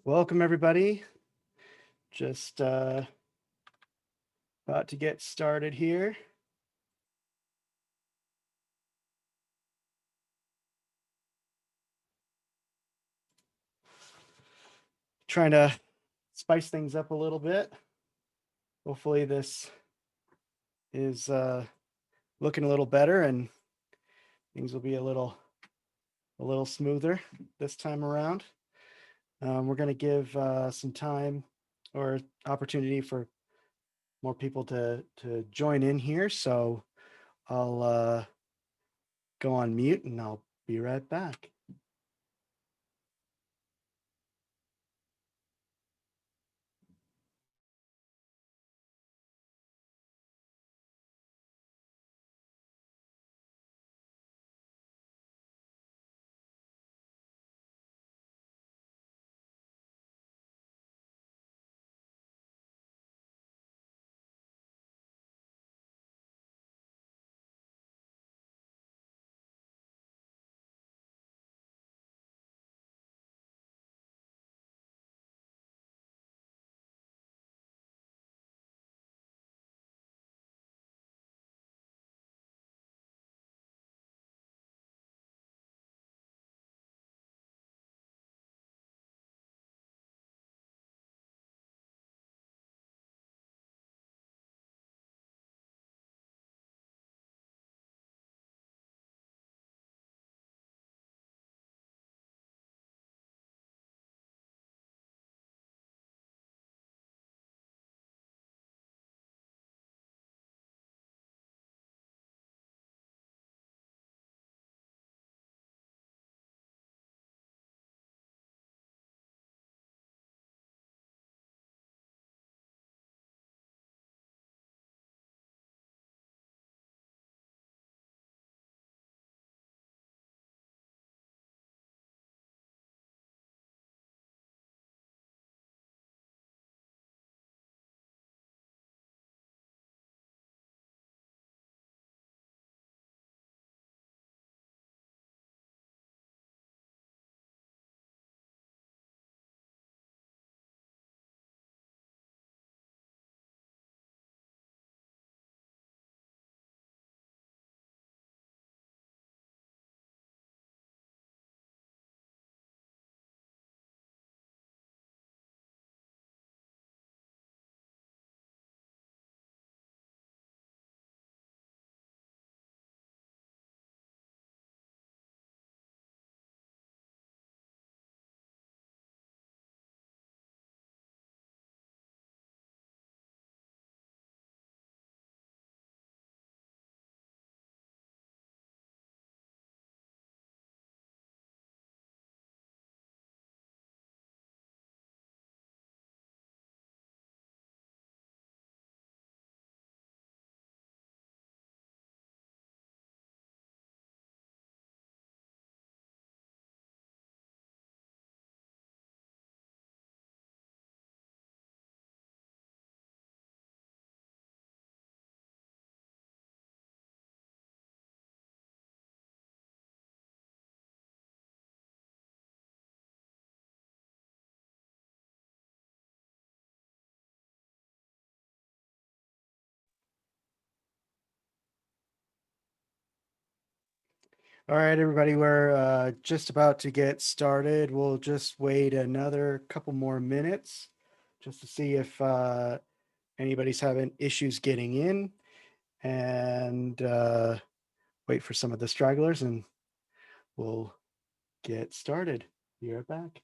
Welcome, everybody. Just about to get started here. Trying to spice things up a little bit. Hopefully, this is looking a little better and things will be a little smoother this time around. We're going to give some time or opportunity for more people to join in here. So I'll go on mute and I'll be right back. All right, everybody, we're just about to get started. We'll just wait another couple more minutes just to see if anybody's having issues getting in and wait for some of the stragglers and we'll get started. Be right back.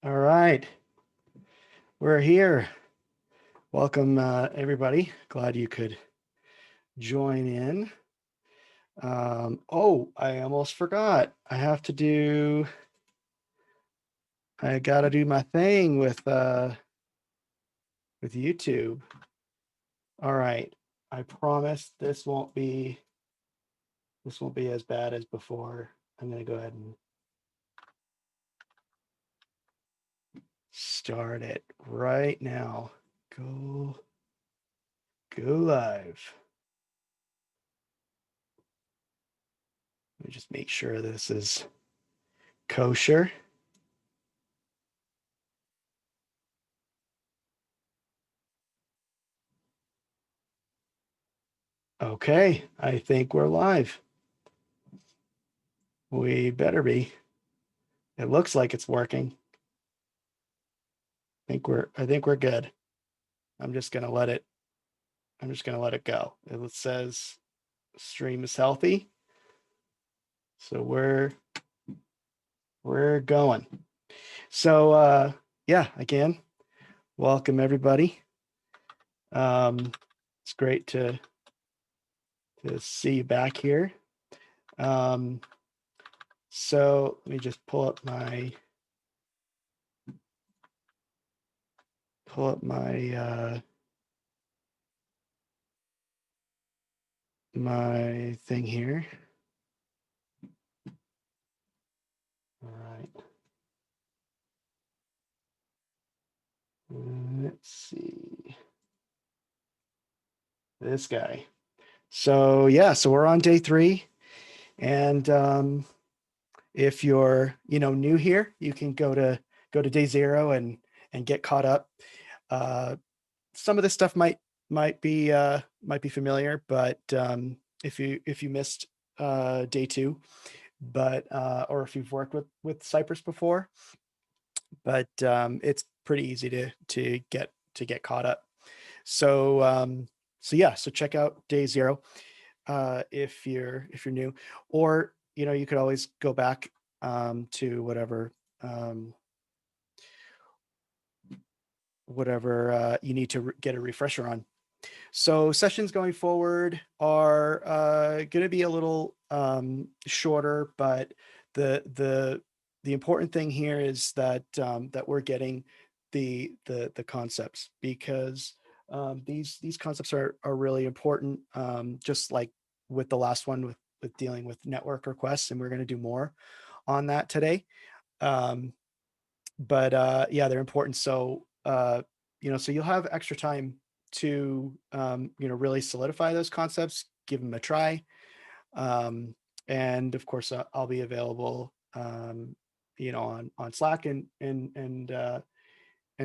All right, we're here. Welcome, everybody. Glad you could join in. Oh, I almost forgot. I gotta do my thing with YouTube. All right. I promise this won't be as bad as before. I'm gonna go ahead and start it right now. Go live. Let me just make sure this is kosher. Okay, I think we're live. We better be. It looks like it's working. I think we're good. I'm just gonna let it go. It says stream is healthy. So we're going. So yeah, again, welcome everybody. It's great to see you back here. So let me just pull up my my thing here. All right. Let's see. This guy. So yeah, so we're on day 3, and if you're new here, you can go to day 0 and get caught up. Some of this stuff might be familiar, but if you missed day 2, but or if you've worked with Cypress before, but it's pretty easy to get caught up. So yeah, so check out day 0 if you're new, or you could always go back to whatever you need to get a refresher on. So sessions going forward are going to be a little shorter, but the important thing here is that that we're getting the concepts, because these concepts are really important. Just like with the last one with dealing with network requests, and we're going to do more on that today. Um, but yeah, they're important. So so you'll have extra time to really solidify those concepts, give them a try, and of course I'll be available on Slack and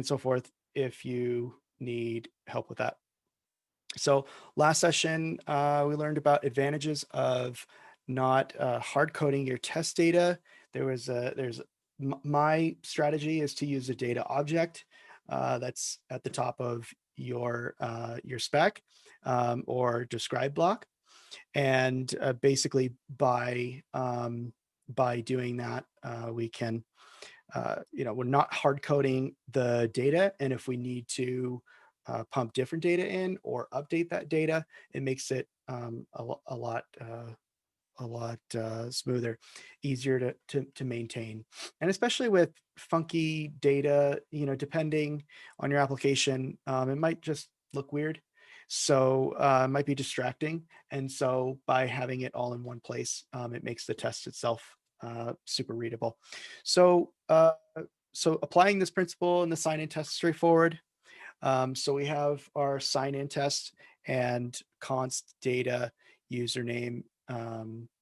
so forth if you need help with that. So last session, we learned about advantages of not hard coding your test data. My strategy is to use a data object that's at the top of your spec or describe block, and basically by doing that, we can we're not hard coding the data, and if we need to pump different data in or update that data, it makes it a lot smoother, easier to maintain. And especially with funky data, depending on your application, it might just look weird. So it might be distracting. And so by having it all in one place, it makes the test itself super readable. So so applying this principle in the sign-in test is straightforward. So we have our sign-in test and const data, username,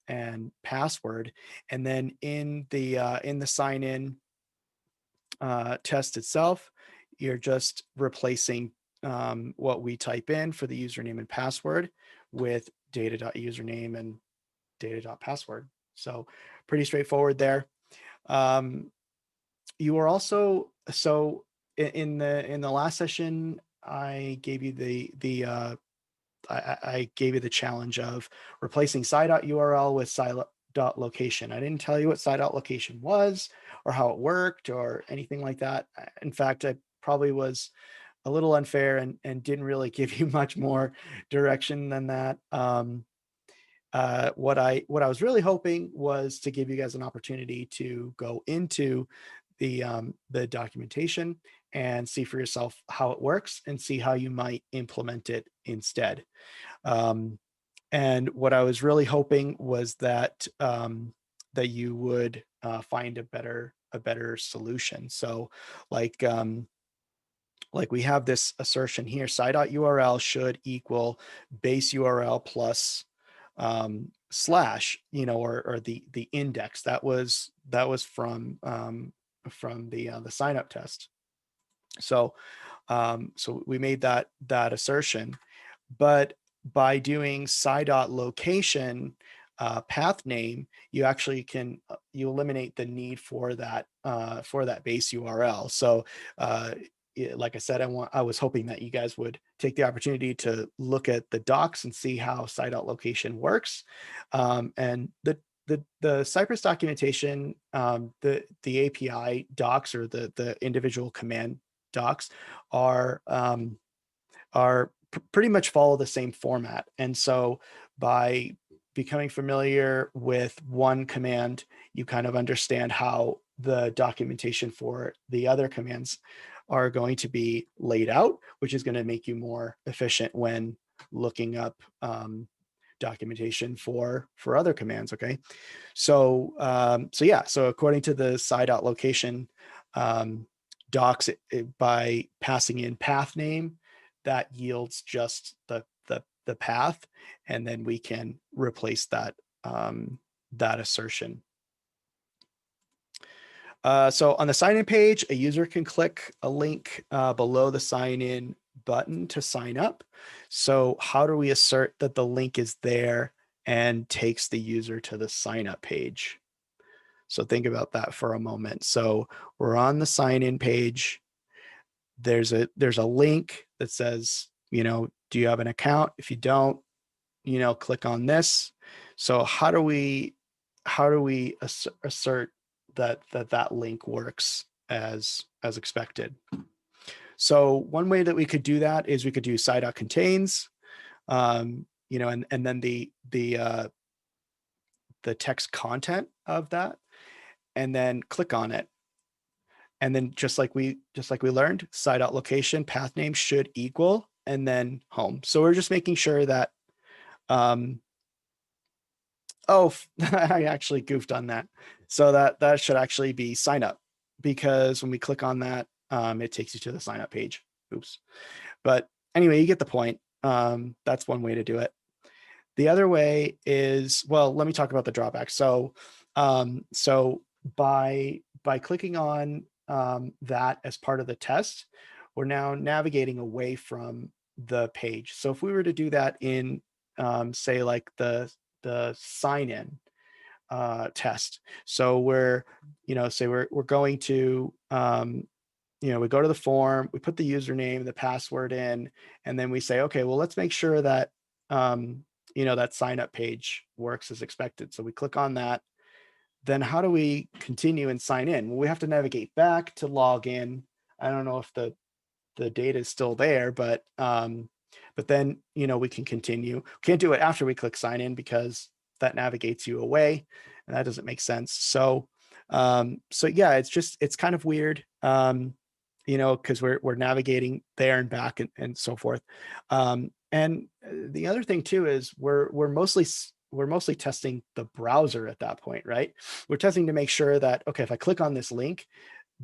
and password, and then in the sign-in test itself, you're just replacing what we type in for the username and password with data.username and data.password. So pretty straightforward there. You are also, so in the last session, I gave you I gave you the challenge of replacing sci.url with dot location. I didn't tell you what side dot location was or how it worked or anything like that. In fact, I probably was a little unfair and didn't really give you much more direction than that. What I was really hoping was to give you guys an opportunity to go into the documentation and see for yourself how it works and see how you might implement it instead. Um, and what I was really hoping was that that you would find a better solution. So, like we have this assertion here: site.url should equal base URL plus slash, or the index that was from the sign up test. So so we made that assertion, but by doing location path name, you actually can you eliminate the need for that base URL. So like I said, I was hoping that you guys would take the opportunity to look at the docs and see how location works. And the Cypress documentation, the API docs, or the individual command docs, are pretty much follow the same format. And so by becoming familiar with one command, you kind of understand how the documentation for the other commands are going to be laid out, which is going to make you more efficient when looking up documentation for other commands. Okay. So so yeah, so according to the side.location docs, by passing in path name, that yields just the path, and then we can replace that assertion. So on the sign in page, a user can click a link below the sign in button to sign up. So how do we assert that the link is there and takes the user to the sign up page? So think about that for a moment. So we're on the sign in page. There's a link that says, do you have an account? If you don't, click on this. So how do we assert that link works as expected? So one way that we could do that is we could do site.contains, and then the text content of that, and then click on it. And then just like we learned, site.location path name should equal, and then home. So we're just making sure that oh, I actually goofed on that. So that should actually be sign up, because when we click on that, it takes you to the sign up page. Oops. But anyway, you get the point. That's one way to do it. The other way is, well, let me talk about the drawbacks. So so by clicking on that as part of the test, we're now navigating away from the page. So if we were to do that in say like the sign in test, so we're say we're going to we go to the form, we put the username, the password in, and then we say, okay, well, let's make sure that that sign up page works as expected. So we click on that. Then how do we continue and sign in? Well, we have to navigate back to log in. I don't know if the data is still there, but then we can continue. Can't do it after we click sign in, because that navigates you away, and that doesn't make sense. So so yeah, it's kind of weird, because we're navigating there and back, and so forth. And the other thing too is we're mostly testing the browser at that point, right? We're testing to make sure that, okay, if I click on this link,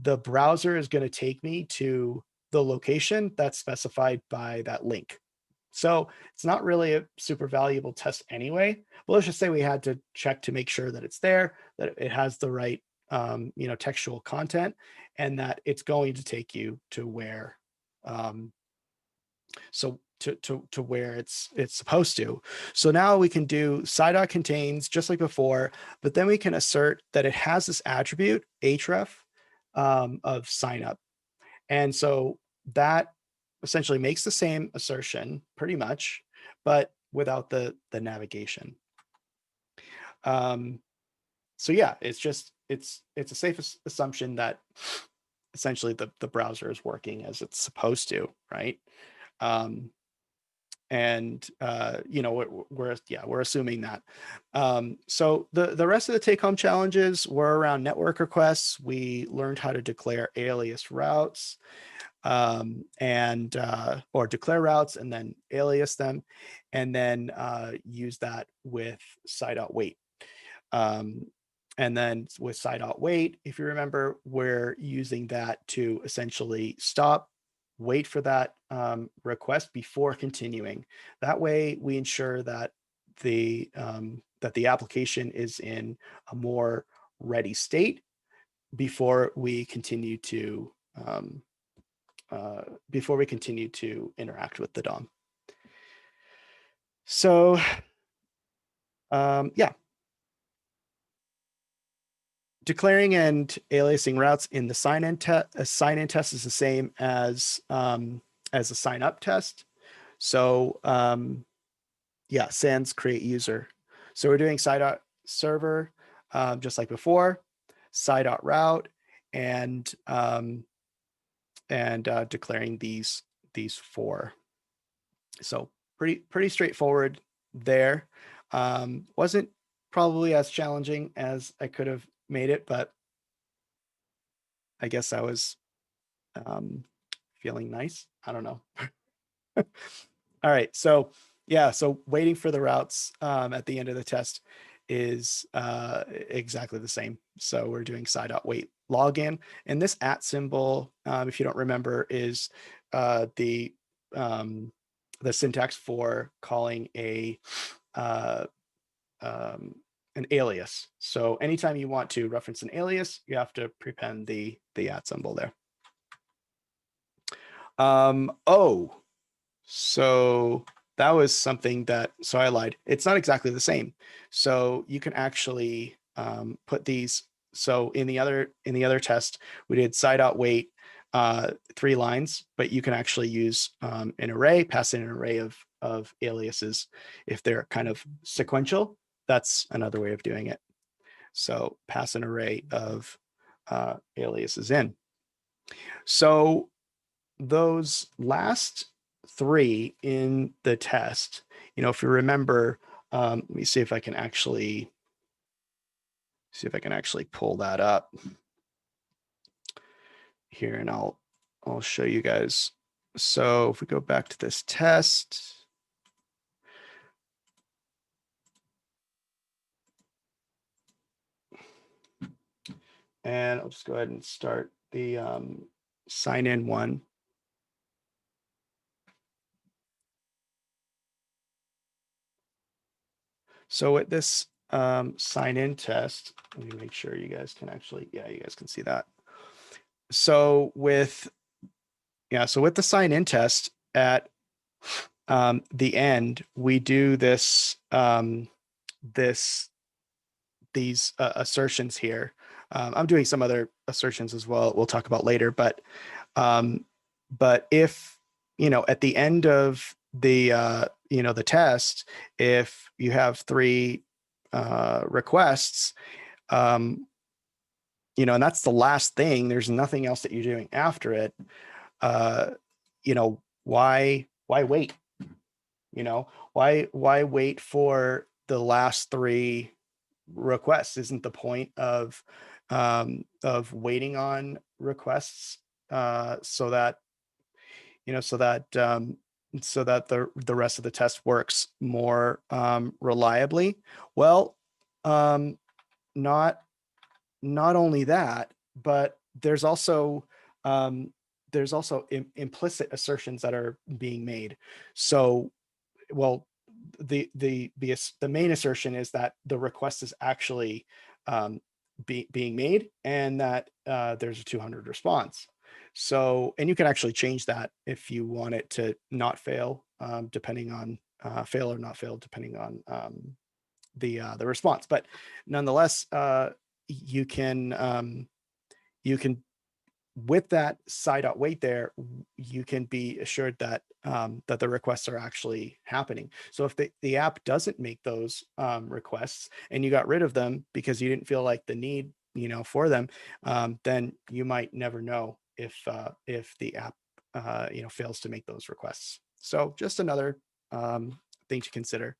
the browser is going to take me to the location that's specified by that link. So it's not really a super valuable test anyway. But let's just say we had to check to make sure that it's there, that it has the right textual content, and that it's going to take you to where so to where it's supposed to. So now we can do site.contains just like before, but then we can assert that it has this attribute href of sign up. And so that essentially makes the same assertion pretty much, but without the navigation. so yeah, it's a safe assumption that essentially the browser is working as it's supposed to, right? Um, and we're assuming that. So the rest of the take home challenges were around network requests. We learned how to declare alias routes, and or declare routes and then alias them, and then use that with sci.wait. And then with sci.wait, if you remember, we're using that to essentially stop, wait for that request before continuing. That way we ensure that the application is in a more ready state before we continue to interact with the DOM. So yeah, declaring and aliasing routes in the sign-in test is the same as a sign-up test. So yeah, sans create user. So we're doing sci.server just like before, sci.route, and declaring these four. So pretty straightforward there. Wasn't probably as challenging as I could have made it, but I guess I was feeling nice. I don't know. All right. So yeah, so waiting for the routes at the end of the test is exactly the same. So we're doing sci.wait login, and this @ symbol, if you don't remember, is the syntax for calling uh, an alias. So anytime you want to reference an alias, you have to prepend the @ symbol there. Oh, so that was something that, so I lied. It's not exactly the same. So you can actually put these. So in the other test, we did sci.wait 3 lines, but you can actually use an array, pass in an array of aliases if they're kind of sequential. That's another way of doing it. So pass an array of aliases in. So those last 3 in the test, if you remember, let me see if I can actually pull that up here, and I'll show you guys. So if we go back to this test, and I'll just go ahead and start the sign in one. So with this sign in test, let me make sure you guys can actually, yeah, you guys can see that. So with the sign in test at the end, we do these assertions here. I'm doing some other assertions as well. We'll talk about later, but if at the end of the test, if you have 3 requests, and that's the last thing, there's nothing else that you're doing after it. Why wait? Why wait for the last 3 requests? Isn't the point of waiting on requests so that the rest of the test works more reliably? Well, not only that, but there's also implicit assertions that are being made. So, well, the main assertion is that the request is actually being made, and that there's a 200 response. So, and you can actually change that if you want it to not fail, depending on fail or not fail, depending on the response. But nonetheless, you can with that sci.wait there, you can be assured that that the requests are actually happening. So if the app doesn't make those requests and you got rid of them because you didn't feel like the need, for them, then you might never know if the app fails to make those requests. So just another thing to consider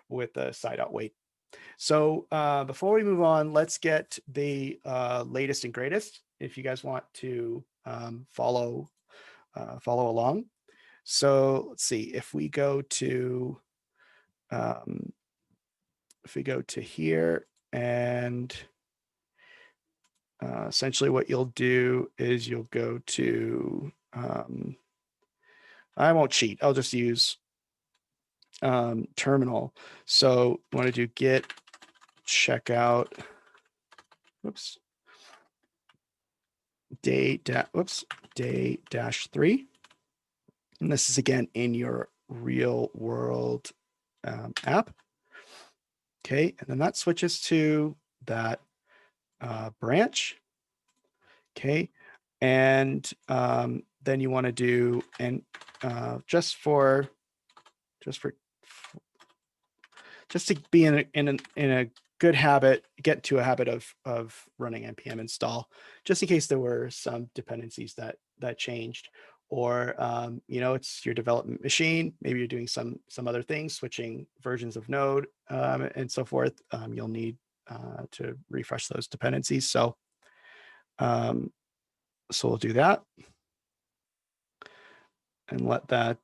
with the sci.wait. So before we move on, let's get the latest and greatest. If you guys want to follow along. So let's see if we go to here, and essentially what you'll do is you'll go to I won't cheat. I'll just use terminal. So you want to do git checkout. Whoops. Day -3. And this is again in your real world app. Okay, and then that switches to that branch. Okay, and then you want to do, and just to be in a good habit, get to a habit of running npm install, just in case there were some dependencies that changed, or it's your development machine. Maybe you're doing some other things, switching versions of Node and so forth. You'll need to refresh those dependencies. So we'll do that and let that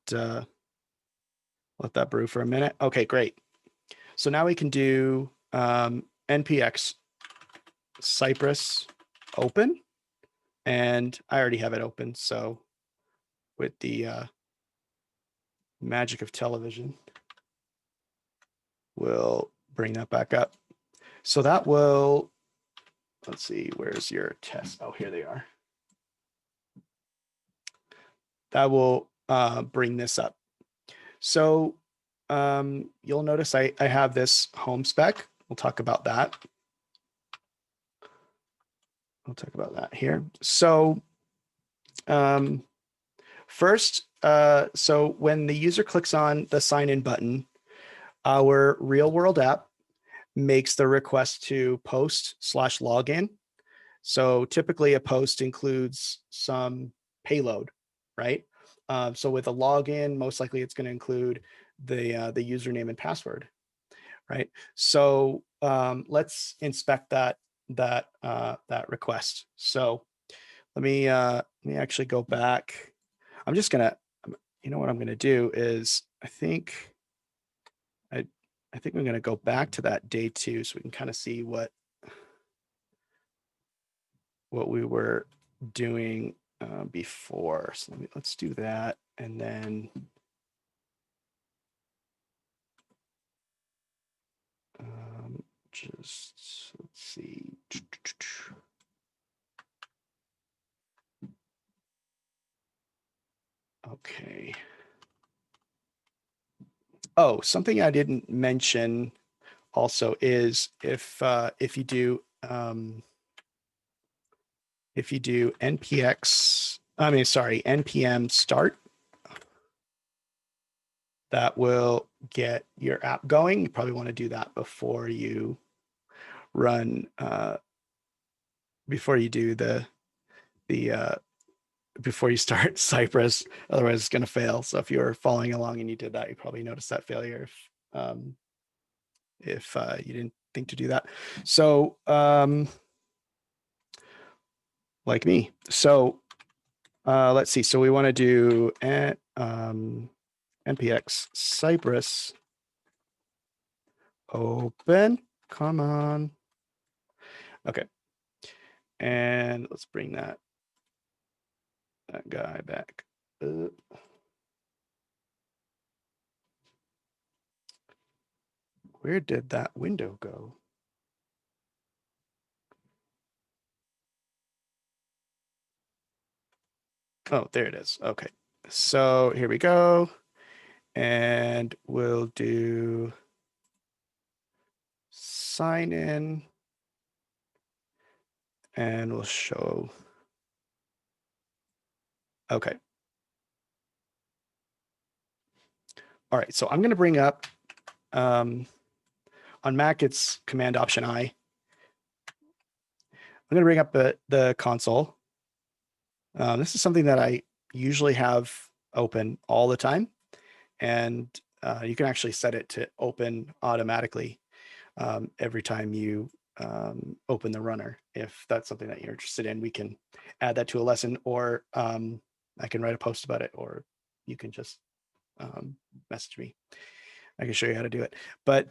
brew for a minute. Okay, great. So now we can do npx Cypress open, and I already have it open. So with the magic of television, we'll bring that back up. So that will, let's see, where's your test? Oh, here they are. That will bring this up. So you'll notice I have this home spec. We'll talk about that. We'll talk about that here. So first, so when the user clicks on the sign in button, our real world app makes the request to post/login. So typically a post includes some payload, right? So with a login, most likely it's going to include the username and password, right? So let's inspect that request. So let me actually go back. I'm just gonna, what I'm gonna do is I think I'm gonna go back to that day 2 so we can kind of see what we were doing before. So let's do that, and then just let's see. Okay. Oh, something I didn't mention also is if you do npm start, that will get your app going. You probably want to do that before you run before you do before you start Cypress, otherwise it's going to fail. So if you're following along and you did that, you probably noticed that failure if you didn't think to do that. So like me. So let's see. So we want to do npx Cypress open. Come on. Okay. And let's bring that guy back. Where did that window go? Oh, there it is. Okay. So here we go. And we'll do sign in, and we'll show Okay. All right. So I'm going to bring up, on Mac, it's Command Option I. I'm going to bring up the console. This is something that I usually have open all the time. And you can actually set it to open automatically every time you open the runner. If that's something that you're interested in, we can add that to a lesson, or I can write a post about it, or you can just message me. I can show you how to do it. But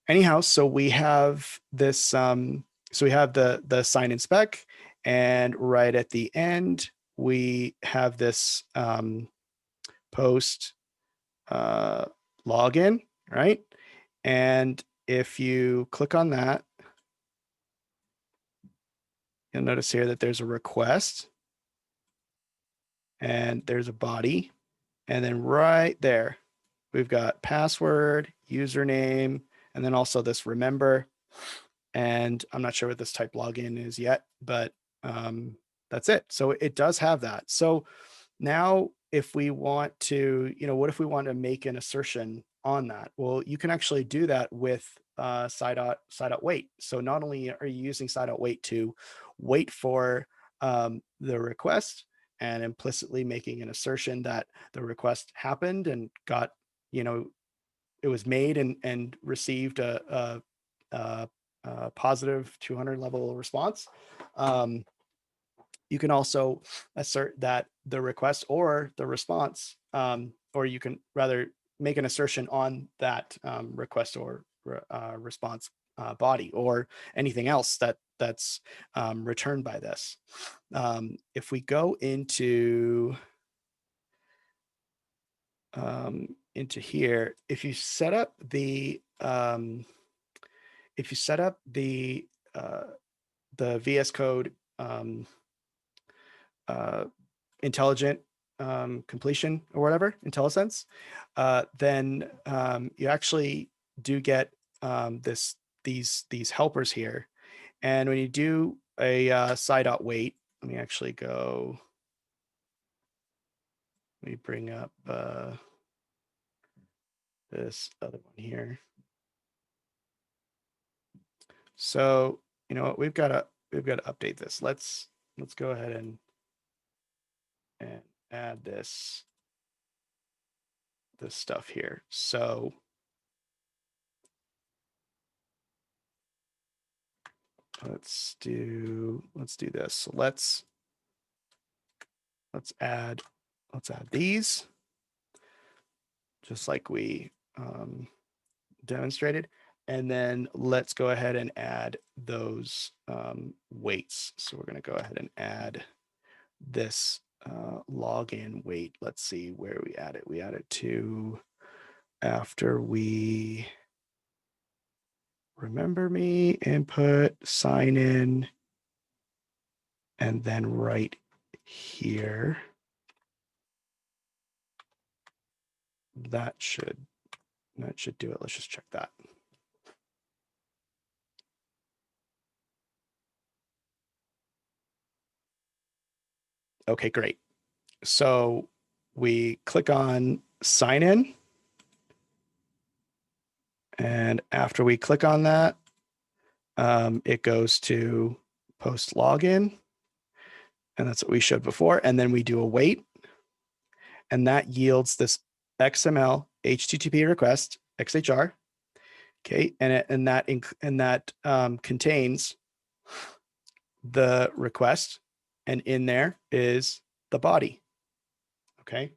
anyhow, so we have this, so we have the sign in spec, and right at the end, we have this post login, right? And if you click on that, you'll notice here that there's a request and there's a body. And then right there, we've got password, username, and then also this remember. And I'm not sure what this type login is yet, but that's it. So it does have that. So now if we want to, what if we want to make an assertion on that? Well, you can actually do that with side.wait. So not only are you using side.wait to wait for the request and implicitly making an assertion that the request happened and got, it was made and received a positive 200 level response. You can also assert that the request or the response, or you can rather make an assertion on that request or response body, or anything else that's returned by this. If we go into here, if you set up the VS Code intelligent completion or whatever, IntelliSense, then you actually do get these helpers here. And when you do a side.wait, let me actually go, let me bring up this other one here. So you know what, we've got to update this. Let's go ahead and add this stuff here. So let's do this. Let's add these, just like we demonstrated. And then let's go ahead and add those weights. So we're going to go ahead and add this login wait. Let's see where we add it. We add it to after we remember me, input, sign in, and then right here. That should do it. Let's just check that. Okay, great. So we click on sign in. And after we click on that, it goes to post login. And that's what we showed before. And then we do a wait. And that yields this XML HTTP request, XHR. Okay. And that contains the request. And in there is the body. Okay.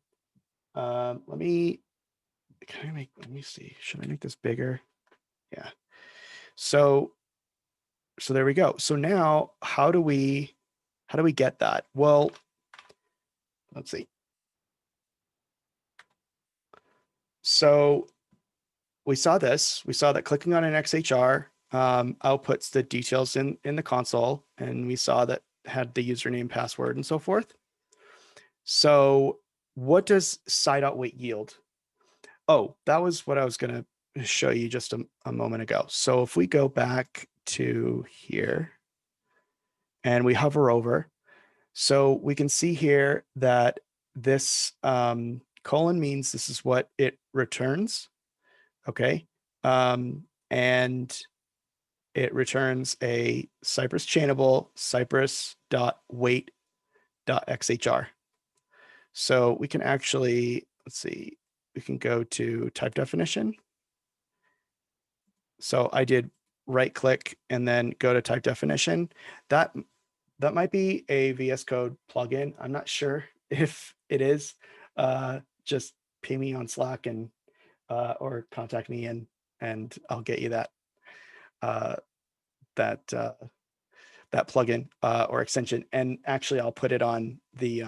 Let me see. Should I make this bigger? Yeah. So there we go. So now how do we get that? Well, let's see. So we saw this. We saw that clicking on an XHR outputs the details in the console, and we saw that had the username, password, and so forth. So what does side.wait yield? Oh, that was what I was going to show you just a moment ago. So if we go back to here and we hover over, So we can see here that this colon means this is what it returns. Okay. And it returns a Cypress chainable cypress.weight.xhr. So we can actually, let's see, we can go to type definition. So I did right click and then go to type definition. That might be a VS Code plugin. I'm not sure if it is. Just ping me on Slack and or contact me and I'll get you that that that plugin or extension. And actually, I'll put it on the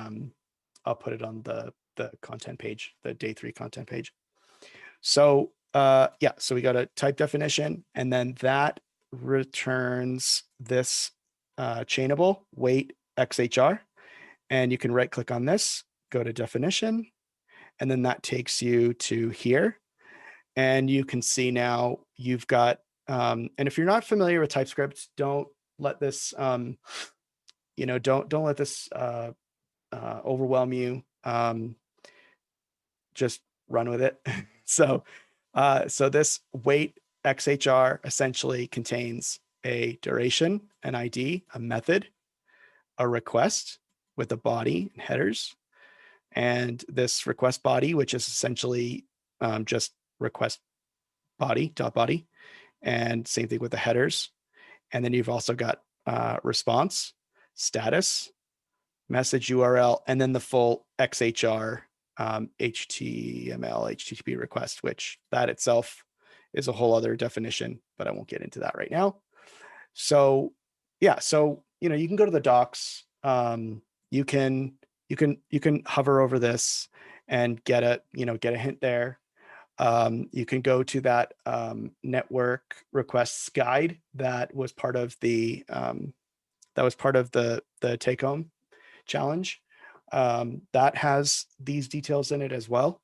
content page, the day 3 content page. So yeah, so we got a type definition, and then that returns this chainable weight XHR. And you can right click on this, go to definition, and then that takes you to here. And you can see now you've got, and if you're not familiar with TypeScript, don't let this, don't let this overwhelm you. Just run with it. So this weight XHR essentially contains a duration, an ID, a method, a request with a body and headers, and this request body, which is essentially just request body, and same thing with the headers. And then you've also got response, status, message URL, and then the full XHR HTML, HTTP request, which that itself is a whole other definition, but I won't get into that right now. So yeah, so you can go to the docs. You can hover over this and get a hint there. You can go to that network requests guide that was part of the take home challenge. That has these details in it as well.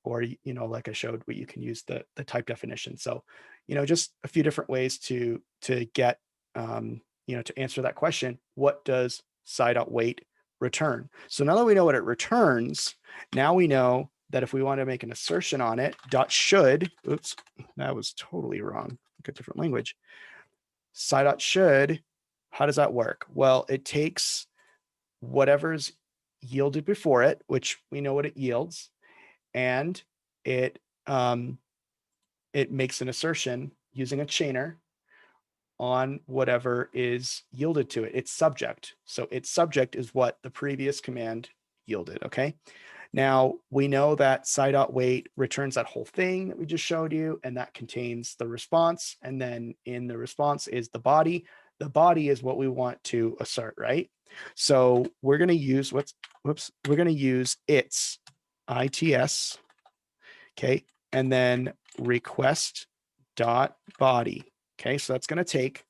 Or, like I showed, where you can use the type definition. So, just a few different ways to get, to answer that question. What does sci.weight return? So now that we know what it returns, now we know that if we want to make an assertion on it, .should, oops, that was totally wrong. Look at different language. Sci.should, how does that work? Well, it takes whatever's yielded before it, which we know what it yields, and it makes an assertion using a chainer on whatever is yielded to it. Its subject. So its subject is what the previous command yielded. Okay. Now we know that sci.weight returns that whole thing that we just showed you, and that contains the response. And then in the response is the body. The body is what we want to assert, right? So we're going to use we're going to use its okay, and then request dot body. Okay, so that's going to take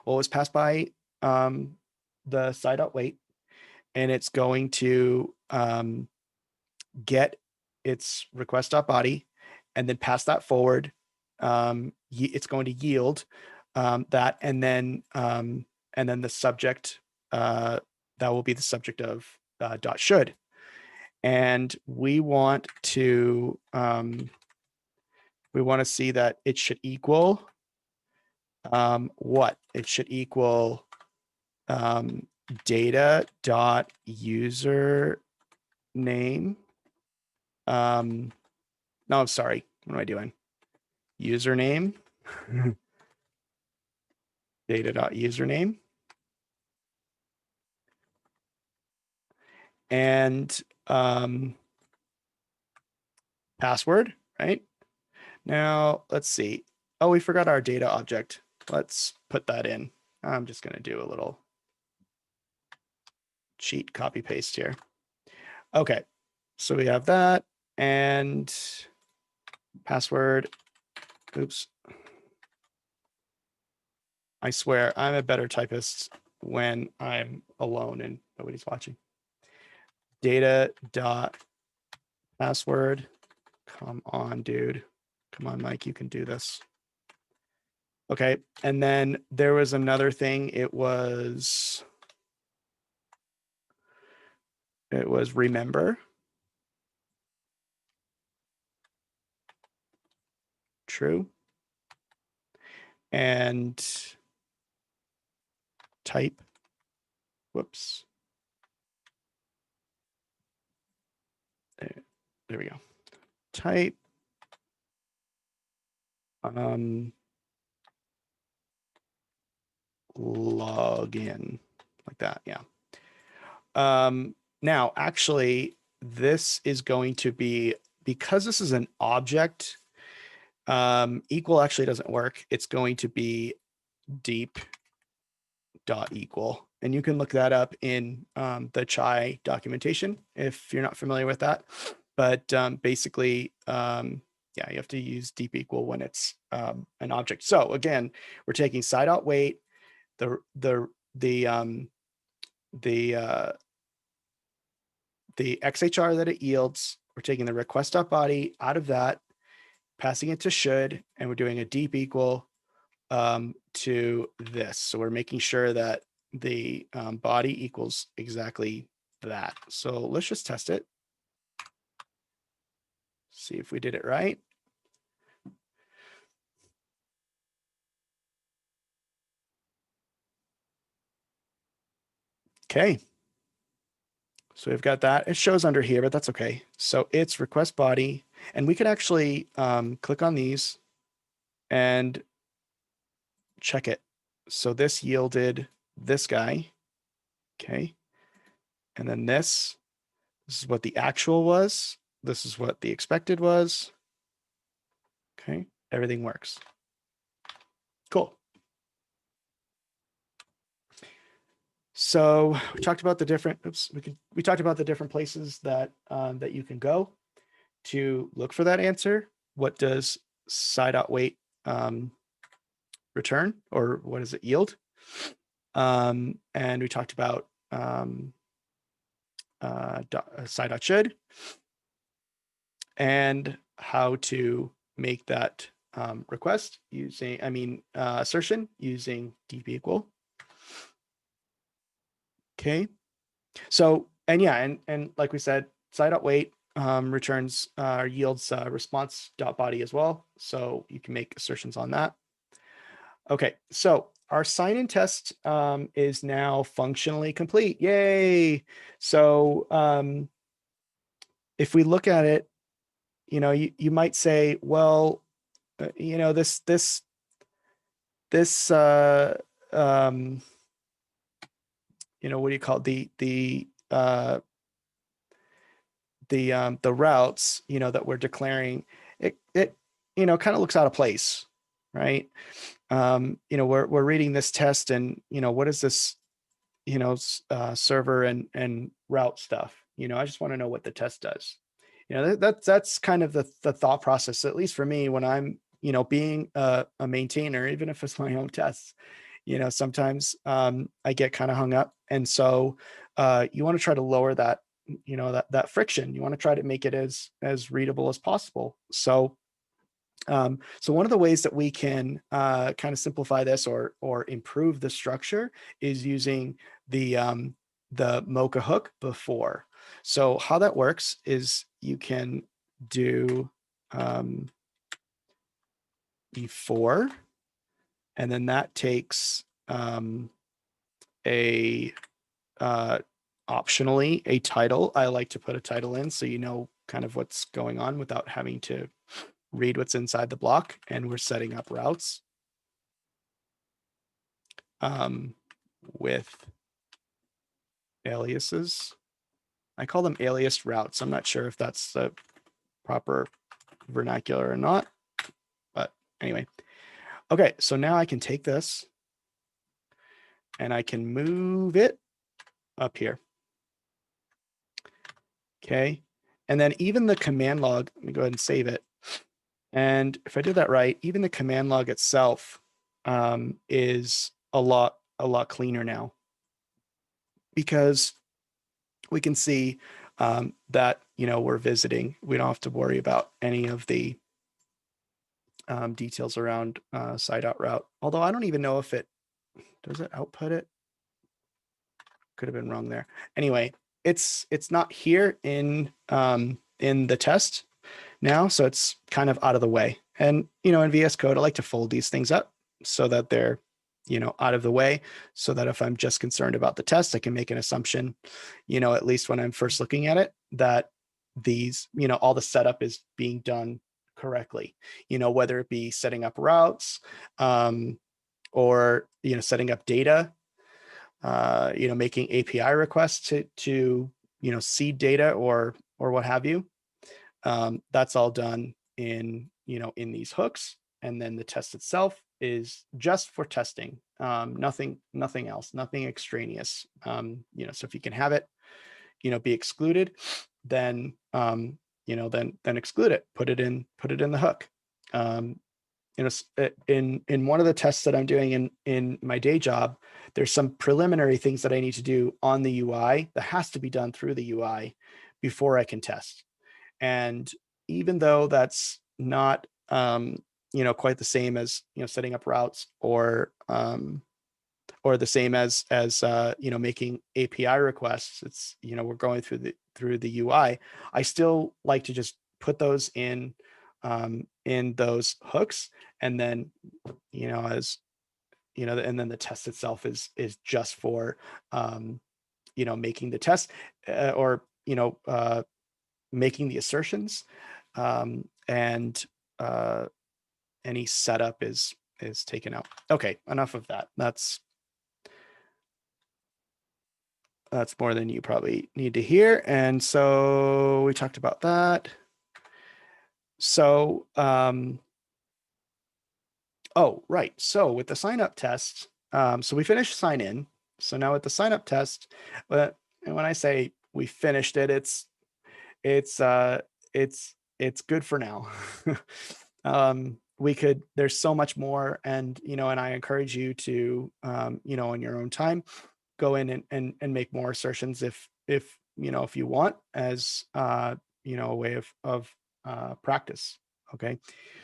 what was passed by the sci.weight, and it's going to get its request.body and then pass that forward. It's going to yield that, and then the subject that will be the subject of .should. And we want to see that it should equal what? It should equal data dot user name. No, I'm sorry. What am I doing? Username. Data dot username. And password, right? Now let's see. Oh, we forgot our data object. Let's put that in. I'm just going to do a little cheat copy paste here. Okay, so we have that, and password. Oops. I swear I'm a better typist when I'm alone and nobody's watching. Data dot password. Come on, dude. Come on, Mike, you can do this. Okay, and then there was another thing. It was it was remember. True. And type. Whoops. There we go. Type. Login, like that. Yeah. Now, actually, this is going to be, because this is an object, equal actually doesn't work. It's going to be deep dot equal. And you can look that up in the Chai documentation if you're not familiar with that. But basically, yeah, you have to use deep equal when it's an object. So again, we're taking sci.wait, the XHR that it yields. We're taking the request.body out of that, passing it to should, and we're doing a deep equal to this. So we're making sure that the body equals exactly that. So let's just test it. See if we did it right. Okay. So we've got that. It shows under here, but that's okay. So it's request body, and we could actually click on these and check it. So this yielded this guy. Okay. And then this is what the actual was. This is what the expected was. Okay. Everything works. Cool. So we talked about the different, we talked about the different places that that you can go to look for that answer. What does sci.wait return, or what does it yield? And we talked about sci.should and how to make that request using, assertion using deep equal. Okay. So, and yeah, and like we said, sci.wait returns yields response.body as well. So you can make assertions on that. Okay, so our sign-in test is now functionally complete. Yay! So if we look at it, you might say, well, this what do you call it? The routes, that we're declaring, it kind of looks out of place, right? We're reading this test, and what is this, server and route stuff? I just want to know what the test does. That's kind of the thought process, at least for me, when I'm being a maintainer, even if it's my own tests. Sometimes I get kind of hung up, and so you want to try to lower that that friction. You want to try to make it as readable as possible. So one of the ways that we can kind of simplify this or improve the structure is using the Mocha hook before. So how that works is you can do before, and then that takes optionally a title. I like to put a title in so you know kind of what's going on without having to read what's inside the block. And we're setting up routes with aliases. I call them aliased routes. I'm not sure if that's the proper vernacular or not, but anyway. Okay, so now I can take this and I can move it up here. Okay, and then even the command log, let me go ahead and save it. And if I did that right, even the command log itself is a lot cleaner now, because we can see that we're visiting. We don't have to worry about any of the details around sci.route. Although I don't even know if it does it output it. Could have been wrong there. Anyway, it's not here in the test now, so it's kind of out of the way. And in VS Code, I like to fold these things up so that they're out of the way, so that if I'm just concerned about the test, I can make an assumption, at least when I'm first looking at it, that these, all the setup is being done correctly, whether it be setting up routes, or setting up data, making API requests to seed data or what have you. That's all done in these hooks, and then the test itself is just for testing. Nothing else, nothing extraneous. So if you can have it be excluded, then then exclude it, put it in the hook. In one of the tests that I'm doing in my day job, there's some preliminary things that I need to do on the UI that has to be done through the UI before I can test. And even though that's not quite the same as setting up routes, or the same as making API requests, it's we're going through the UI. I still like to just put those in those hooks, and then as and then the test itself is just for making the test, or making the assertions, and any setup is taken out. Okay, enough of that. That's more than you probably need to hear. And so we talked about that. So, oh, right. So with the sign up test, so we finished sign in. So now with the sign up test, and when I say we finished it, it's it's good for now. There's so much more, and and I encourage you to in your own time, go in and make more assertions if if you want, as a way of practice. Okay,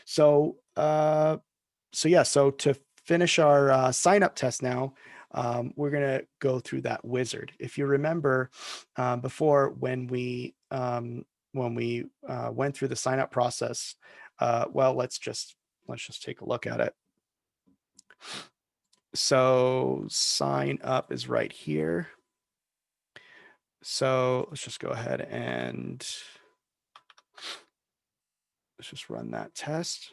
so yeah, so to finish our sign up test now, we're going to go through that wizard. If you remember, before, when we went through the sign up process, well, let's just take a look at it. So sign up is right here. So let's just go ahead and let's just run that test.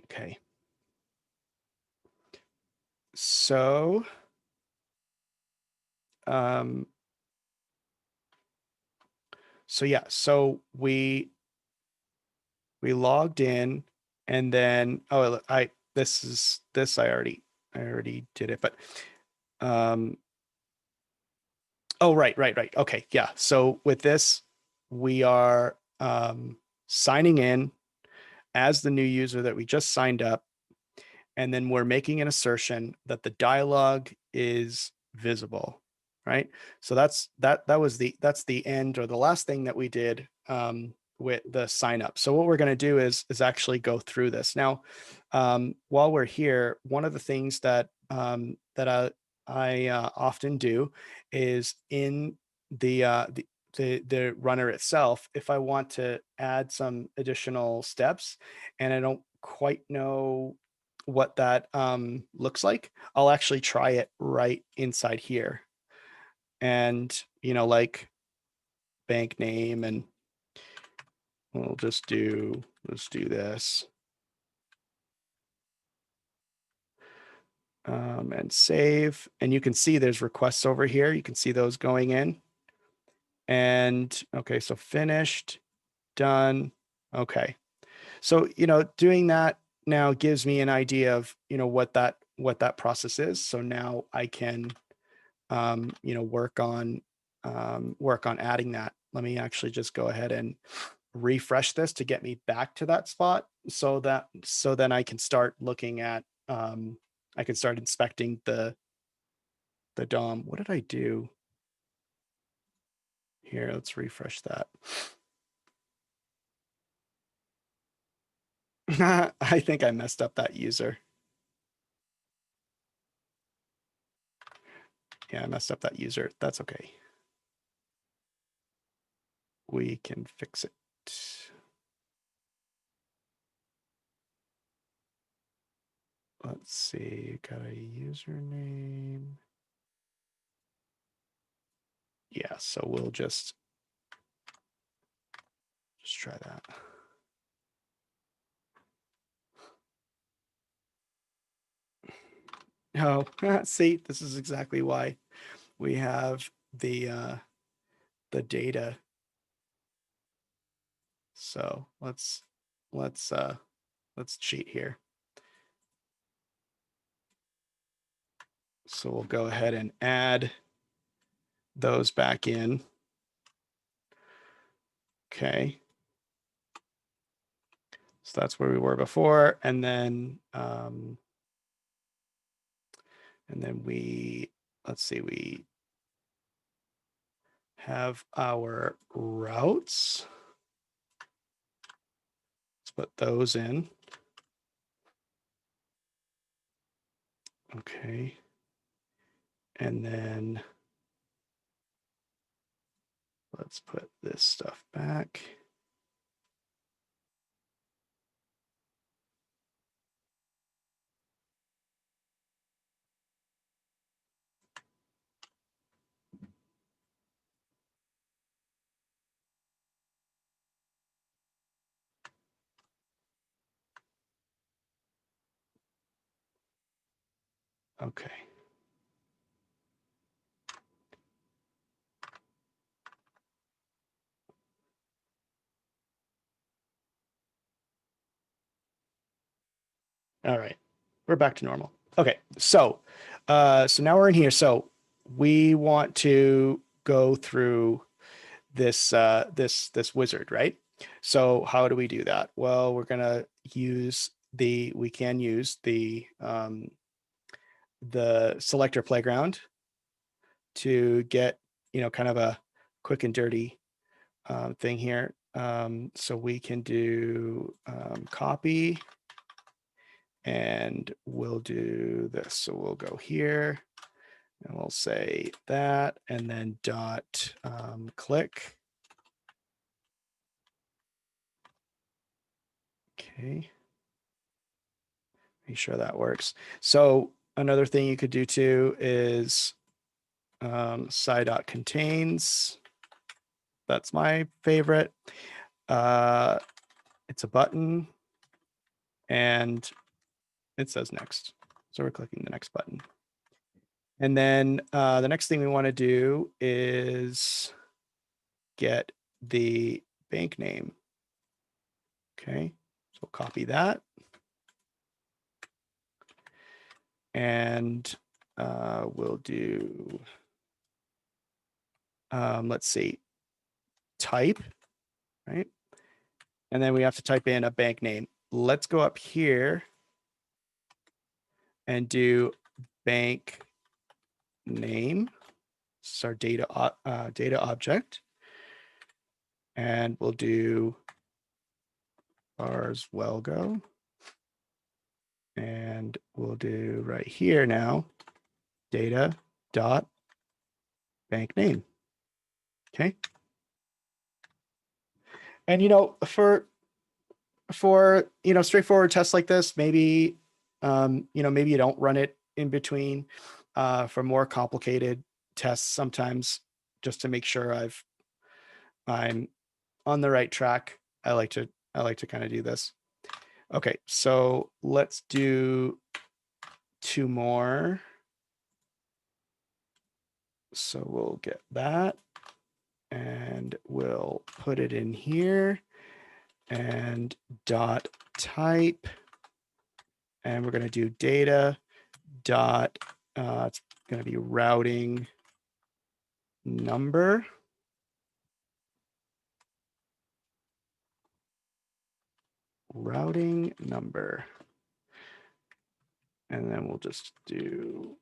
Okay. So yeah, so we logged in, and then I already did it, but oh, right. Okay, yeah. So with this, we are signing in as the new user that we just signed up, and then we're making an assertion that the dialog is visible, right? So that's the end, or the last thing that we did with the sign up. So what we're going to do is actually go through this now. While we're here, one of the things that I often do is in the runner itself, if I want to add some additional steps and I don't quite know what that looks like, I'll actually try it right inside here. And like bank name, and let's do this, and save. And you can see there's requests over here. You can see those going in. And okay, so finished, done. Okay, so doing that now gives me an idea of what that process is. So now I can work on adding that. Let me actually just go ahead and refresh this to get me back to that spot, so then I can start looking at I can start inspecting the DOM. What did I do here? Let's refresh that. I think I messed up that user. Yeah, I messed up that user. That's okay. We can fix it. Let's see, got a username. Yeah, so we'll just try that. Oh, see, this is exactly why we have the data. So let's cheat here. So we'll go ahead and add those back in. Okay. So that's where we were before. And then we, let's see, we have our routes. Let's put those in. Okay. And then let's put this stuff back. Okay. All right. We're back to normal. Okay. So now we're in here. So we want to go through this this wizard, right? So how do we do that? Well, we're gonna use we can use the selector playground to get, you know, kind of a quick and dirty thing here. So we can do copy, and we'll do this. So we'll go here and we'll say that, and then dot click. Okay. Make sure that works. So another thing you could do too is sci.contains. That's my favorite. It's a button and it says next. So we're clicking the next button. And then the next thing we want to do is get the bank name. Okay, so copy that. And we'll do, let's see, type, right? And then we have to type in a bank name. Let's go up here and do bank name. This is our data object. And we'll do ours well go. And we'll do right here now, data dot bank name. Okay. And, you know, for you know, straightforward tests like this, maybe you know, maybe you don't run it in between. For more complicated tests, sometimes just to make sure I'm on the right track, I like to kind of do this. Okay, so let's do two more. So we'll get that and we'll put it in here and dot type, and we're going to do data dot it's going to be routing number. Routing number. And then we'll just do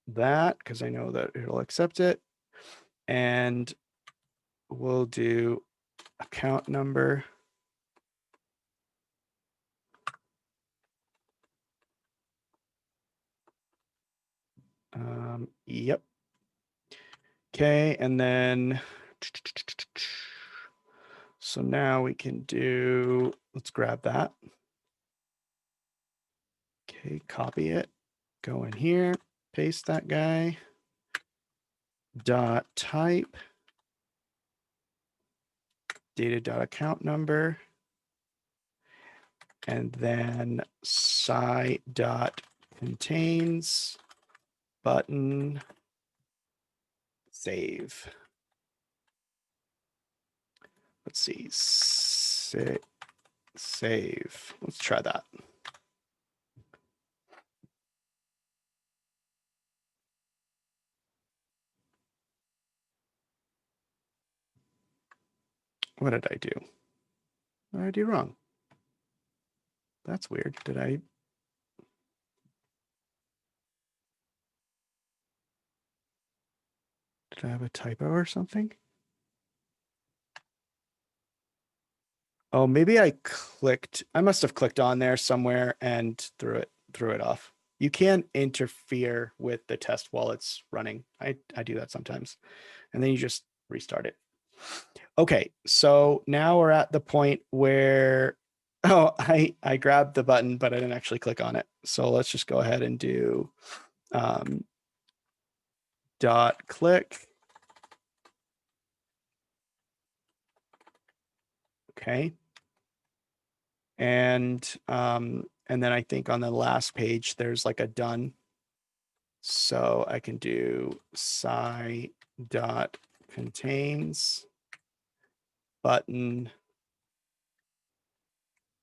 that because I know that it'll accept it. And we'll do account number. Yep. Okay, and then so now we can do, let's grab that. Okay, copy it, go in here, paste that guy, dot type, data dot account number, and then sci dot contains button save. Let's see, save. Let's try that. What did I do? What did I do wrong? That's weird. Did I have a typo or something? Oh, maybe I must have clicked on there somewhere and threw it off. You can interfere with the test while it's running. I do that sometimes. And then you just restart it. Okay, so now we're at the point where, oh, I grabbed the button, but I didn't actually click on it. So let's just go ahead and do dot click. Okay. And then I think on the last page, there's like a done. So I can do sci dot contains button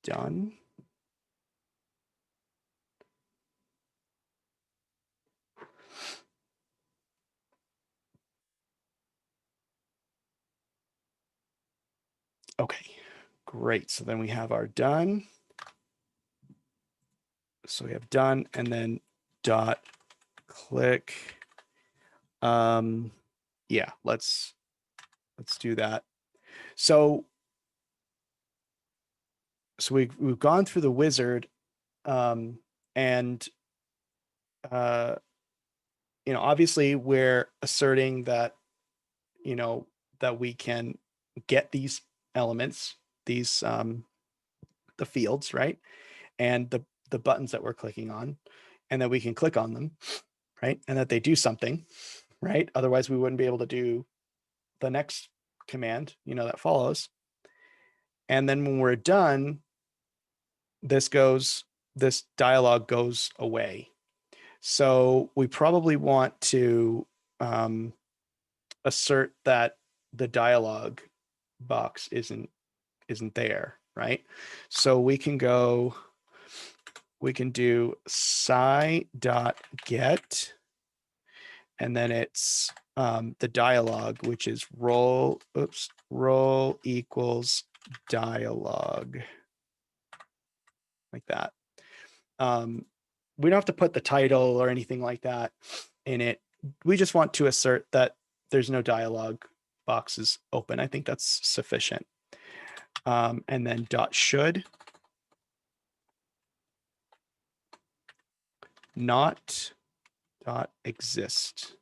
done. Okay, great. So then we have our done. So we have done and then dot click. Yeah, let's do that. So we've gone through the wizard, and obviously we're asserting that that we can get these elements, these the fields, right, and the buttons that we're clicking on, and that we can click on them, right, and that they do something, right? Otherwise, we wouldn't be able to do the next command, that follows. And then when we're done, this dialog goes away. So we probably want to assert that the dialog box isn't there, right? So we can do sci.get, and then it's the dialog, which is role equals dialog, like that. We don't have to put the title or anything like that in it. We just want to assert that there's no dialog boxes open. I think that's sufficient. And then dot should not dot exist.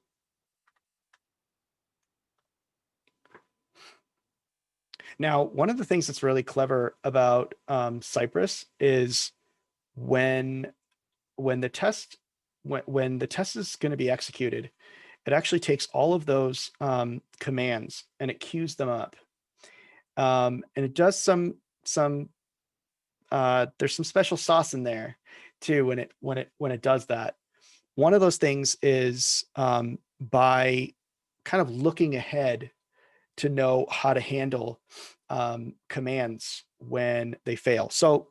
Now, one of the things that's really clever about Cypress is when the test is going to be executed, it actually takes all of those commands and it queues them up, and it does some there's some special sauce in there too when it does that. One of those things is by kind of looking ahead to know how to handle commands when they fail. So,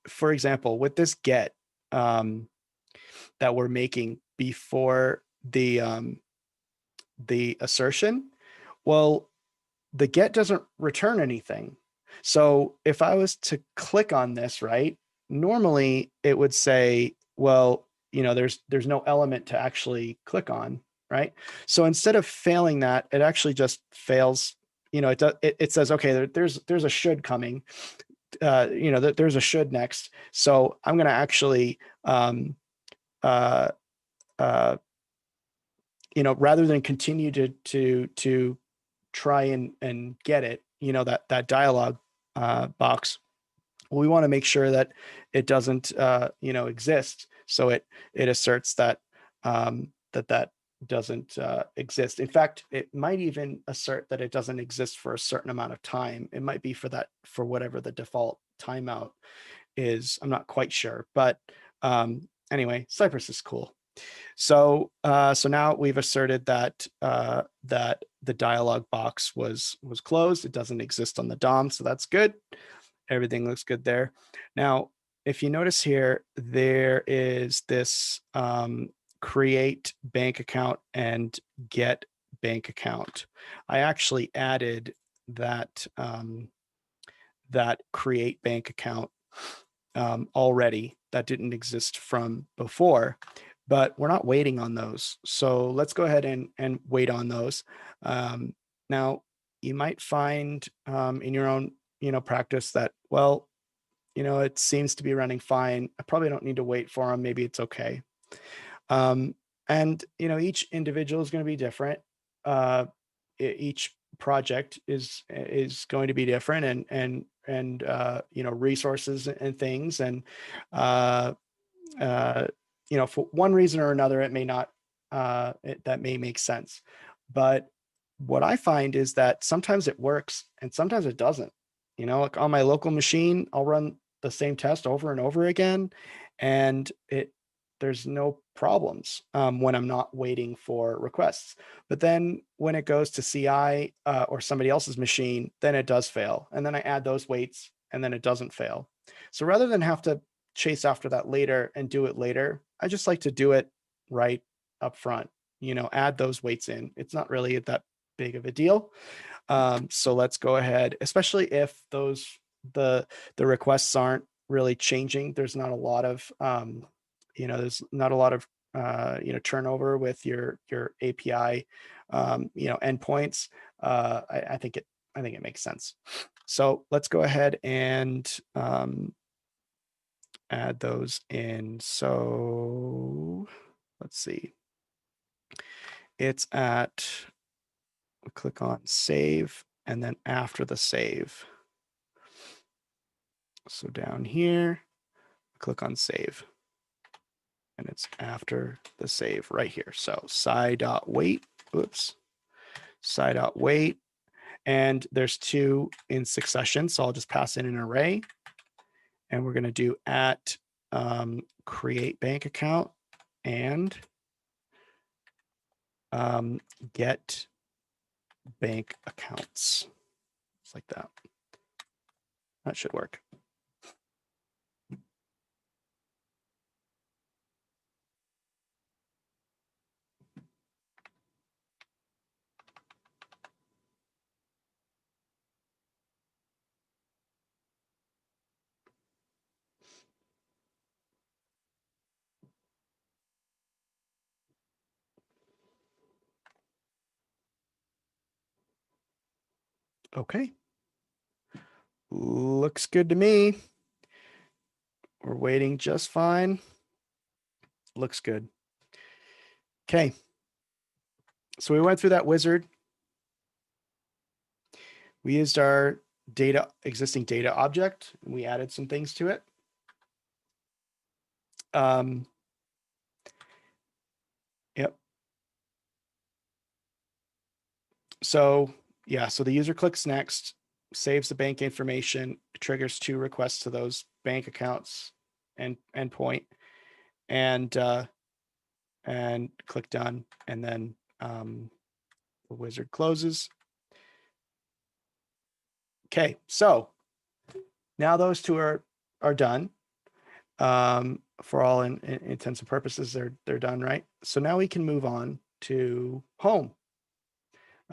for example, with this get that we're making before the assertion, well, the get doesn't return anything. So if I was to click on this, right, normally it would say, well, there's no element to actually click on, right? So instead of failing that, it actually just fails. It says, okay, there's a should coming. There's a should next. So I'm going to actually rather than continue to try and get it, that dialog box, we want to make sure that it doesn't exist. So it asserts that that doesn't exist. In fact, it might even assert that it doesn't exist for a certain amount of time. It might be for whatever the default timeout is. I'm not quite sure, but anyway, Cypress is cool. So now we've asserted that that the dialog box was closed. It doesn't exist on the DOM, so that's good. Everything looks good there. Now, if you notice here, there is this create bank account and get bank account. I actually added that that create bank account already. That didn't exist from before, but we're not waiting on those. So let's go ahead and wait on those. Now, you might find in your own practice that, well, it seems to be running fine. I probably don't need to wait for them. Maybe it's okay. And each individual is going to be different. Each project is going to be different, and resources and things, and for one reason or another, it may not that may make sense. But what I find is that sometimes it works and sometimes it doesn't. Like on my local machine, I'll run the same test over and over again, and there's no problems when I'm not waiting for requests. But then when it goes to CI or somebody else's machine, then it does fail. And then I add those waits and then it doesn't fail. So rather than have to chase after that later and do it later, I just like to do it right up front, add those weights in. It's not really that big of a deal. So let's go ahead, especially if the requests aren't really changing. There's not a lot of there's not a lot of turnover with your API endpoints. I think it makes sense. So let's go ahead and add those in. So let's see. It's at, click on save, and then after the save. So down here, click on save. And it's after the save right here. So sci.wait, oops, sci.wait. And there's two in succession. So I'll just pass in an array. And we're going to do at create bank account and get bank accounts. It's like that. That should work. Okay. Looks good to me. We're waiting just fine. Looks good. Okay. So we went through that wizard. We used our existing data object, and we added some things to it. Yep. So yeah, so the user clicks next, saves the bank information, triggers two requests to those bank accounts and endpoint, and click done, and then the wizard closes. Okay, so now those two are done. For all intents and purposes, they're done, right? So now we can move on to home.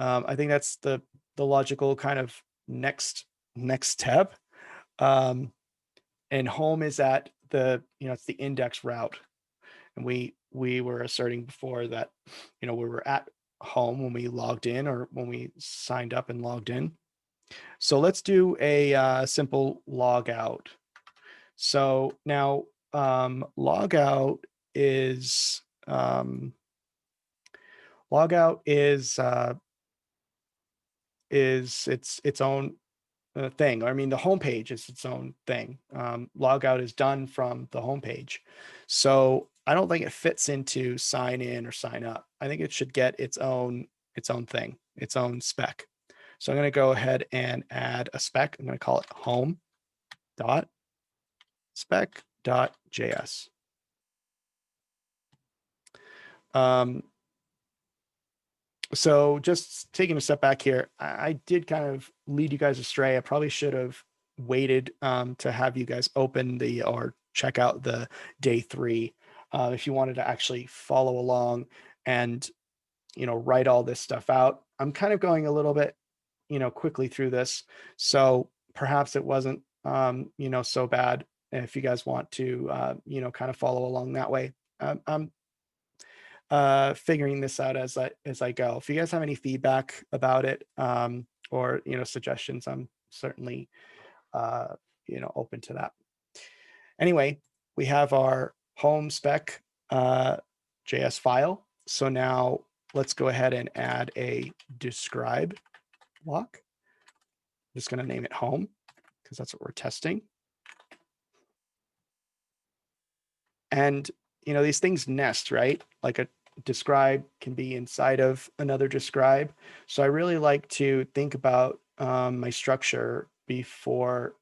I think that's the logical kind of next step. And home is at the it's the index route, and we were asserting before that we were at home when we logged in or when we signed up and logged in. So let's do a simple log out. So now log out is Logout is its own thing. I mean, the homepage is its own thing. Logout is done from the homepage. So I don't think it fits into sign in or sign up. I think it should get its own thing, its own spec. So I'm going to go ahead and add a spec. I'm going to call it home dot spec dot js. So just taking a step back here, I did kind of lead you guys astray. I probably should have waited to have you guys open the or check out the day 3 if you wanted to actually follow along and write all this stuff out. I'm kind of going a little bit quickly through this, so perhaps it wasn't so bad if you guys want to kind of follow along that way. I'm figuring this out as I go. If you guys have any feedback about it, or suggestions, I'm certainly uh, open to that. Anyway, we have our home spec JS file. So now let's go ahead and add a describe block. I'm just going to name it home because that's what we're testing. And these things nest, right? Like a describe can be inside of another describe. So I really like to think about my structure before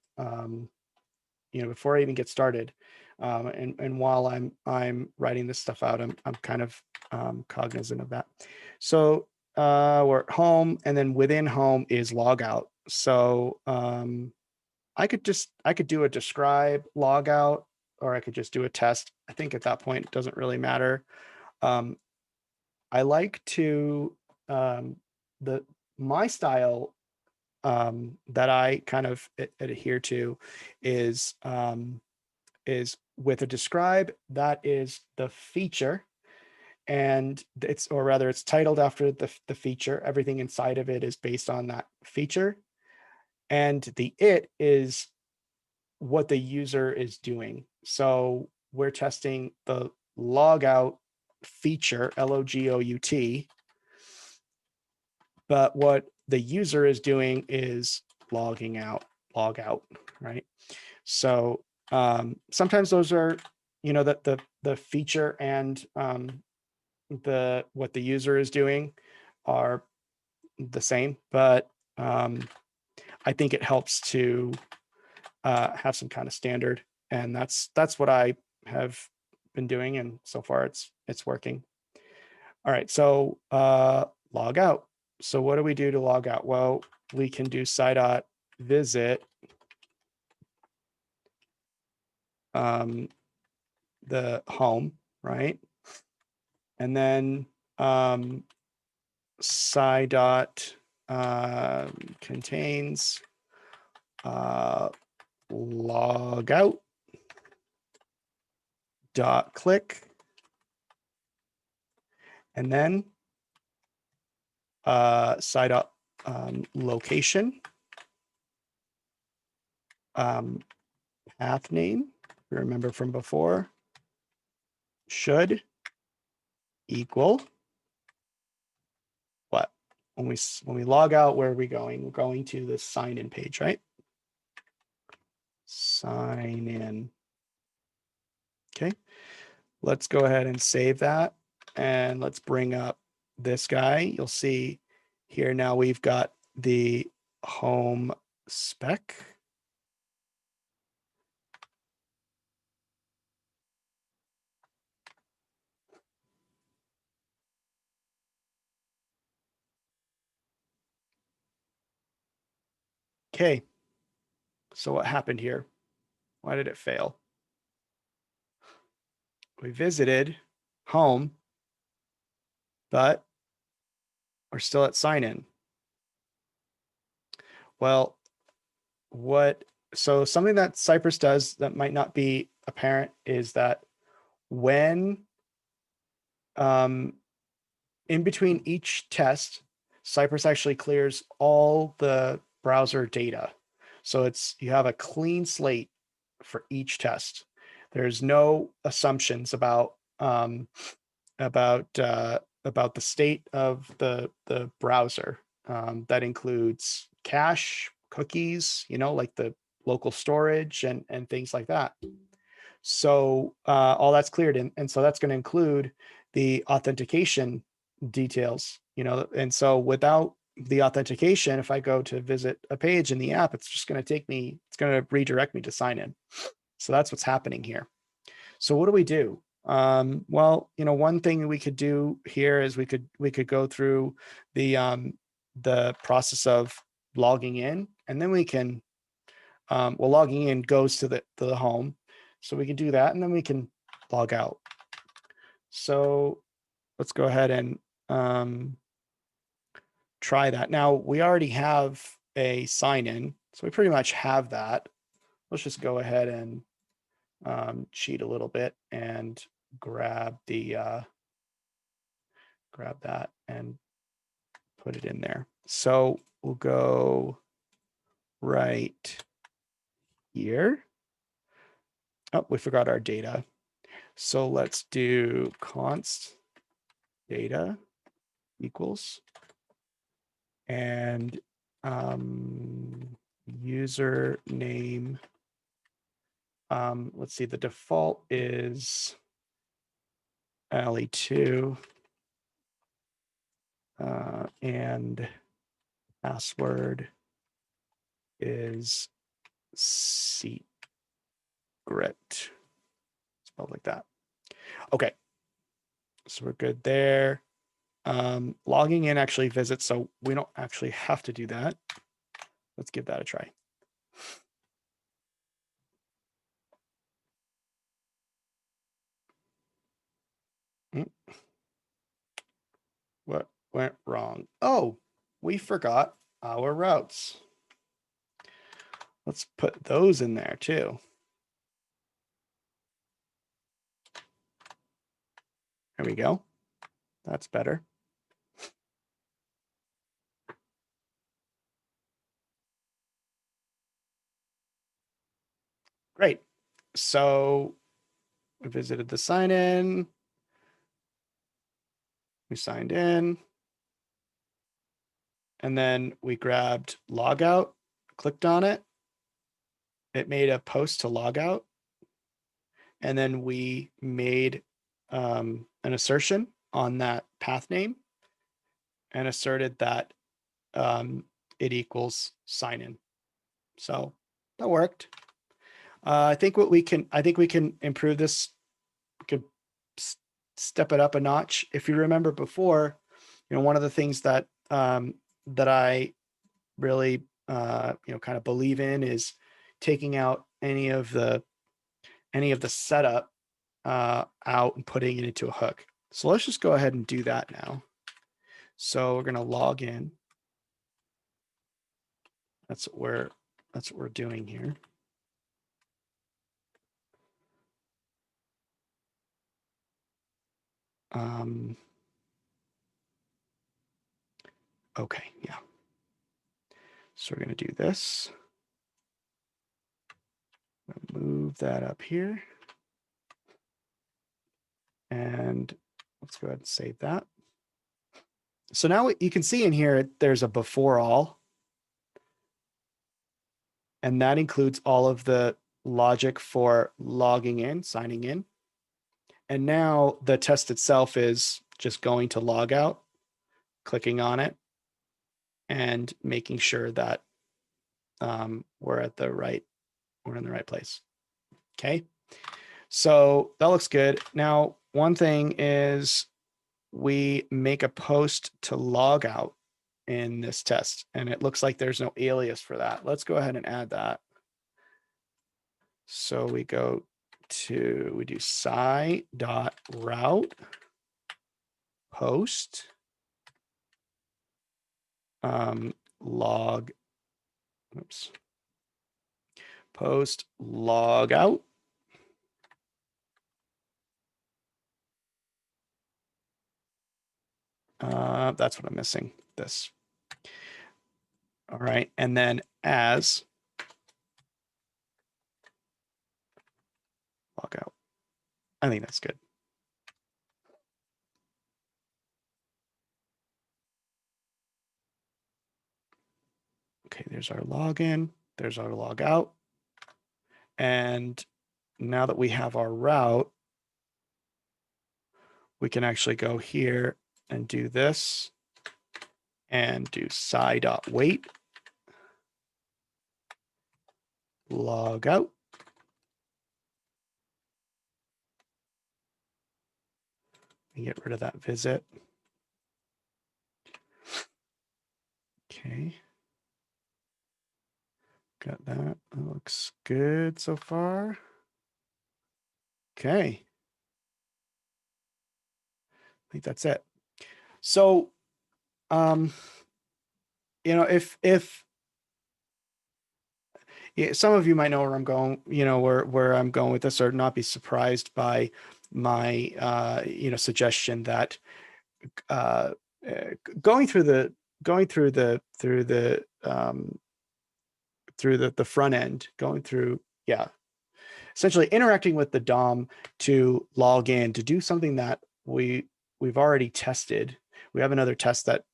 before I even get started. And while I'm writing this stuff out, I'm kind of cognizant of that. So we're at home, and then within home is logout. So I could do a describe logout, or I could just do a test. I think at that point it doesn't really matter. I like to my style that I kind of adhere to is with a describe that is the feature, and it's titled after the feature. Everything inside of it is based on that feature, and the it is what the user is doing. So we're testing the logout feature, logout, but what the user is doing is logging out, log out, right? So sometimes those are, the feature and what the user is doing are the same, but I think it helps to have some kind of standard, and that's what I have been doing, and so far it's working. All right, so log out. So what do we do to log out? Well, we can do sci.visit the home, right? And then sci dot contains log out dot click, and then sci dot location path name. Remember from before, should equal what? When we log out, where are we going? We're going to the sign in page, right? Sign in. Okay, let's go ahead and save that, and let's bring up this guy. You'll see here now we've got the home spec. Okay, so what happened here? Why did it fail? We visited home, but we're still at sign in. Well, so something that Cypress does that might not be apparent is that when in between each test, Cypress actually clears all the browser data. So you have a clean slate for each test. There's no assumptions about about the state of the browser. That includes cache, cookies, like the local storage and things like that. So all that's cleared, and so that's going to include the authentication details, and so without the authentication, if I go to visit a page in the app, it's just going to it's going to redirect me to sign in. So that's what's happening here. So what do we do? Well, one thing we could do here is we could go through the process of logging in, and then we can, well, logging in goes to the home. So we can do that, and then we can log out. So let's go ahead and try that. Now we already have a sign in, so we pretty much have that. Let's just go ahead and cheat a little bit and grab that and put it in there. So we'll go right here. Oh, we forgot our data. So let's do const data equals and username. Let's see, the default is Ali2 and password is secret. Spelled like that. Okay, so we're good there. Logging in actually visits, so we don't actually have to do that. Let's give that a try. What went wrong? Oh, we forgot our routes. Let's put those in there too. There we go. That's better. Great. So we visited the sign in. We signed in. And then we grabbed logout, clicked on it. It made a post to logout. And then we made an assertion on that path name and asserted that it equals sign in. So that worked. I think we can improve this. We could step it up a notch. If you remember before, one of the things that that I really kind of believe in is taking out any of the setup out and putting it into a hook. So let's just go ahead and do that now. So we're going to log in. That's what we're doing here. Okay, yeah. So we're going to do this. Move that up here. And let's go ahead and save that. So now you can see in here, there's a before all. And that includes all of the logic for logging in, signing in. And now the test itself is just going to log out, clicking on it, and making sure that we're in the right place. Okay. So that looks good. Now, one thing is we make a post to log out in this test, and it looks like there's no alias for that. Let's go ahead and add that. So we do sci.route post log, post log out. That's what I'm missing, this. All right, and then as log out. I think that's good. Okay, there's our login, there's our log out. And now that we have our route, we can actually go here and do this and do sci.wait, log out. And get rid of that visit. Okay. Got that. That looks good so far. Okay. I think that's it. So, if yeah, some of you might know where I'm going, where I'm going with this, or not be surprised by my, suggestion that uh, going through the going through the through the front end, going through, yeah, essentially interacting with the DOM to log in to do something that we've already tested. We have another test that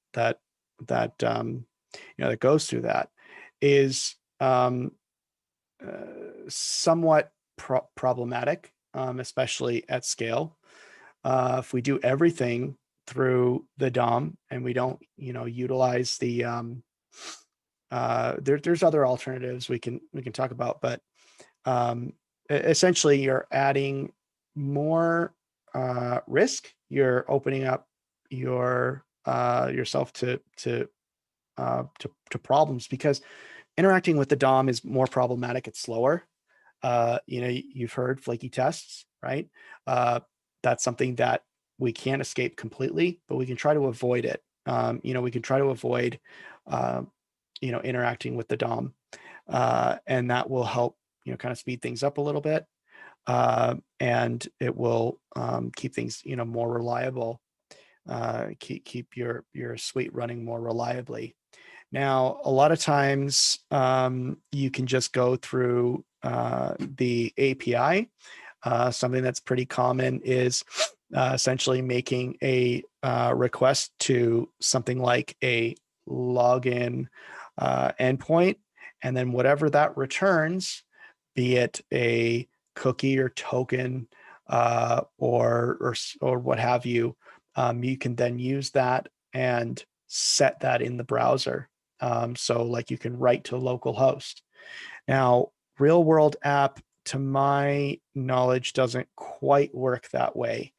goes through that is somewhat problematic, especially at scale. If we do everything through the DOM and we don't, utilize the there's other alternatives we can talk about, but essentially you're adding more risk. You're opening up yourself to problems, because interacting with the DOM is more problematic. It's slower. You've heard flaky tests, right? That's something that we can't escape completely, but we can try to avoid it. We can try to avoid, interacting with the DOM, and that will help, kind of speed things up a little bit, and it will keep things, more reliable. Keep your suite running more reliably. Now, a lot of times you can just go through the API. Something that's pretty common is essentially making a request to something like a login endpoint, and then whatever that returns, be it a cookie or token or what have you, you can then use that and set that in the browser. So like you can write to localhost. Now, real world app, to my knowledge, doesn't quite work that way.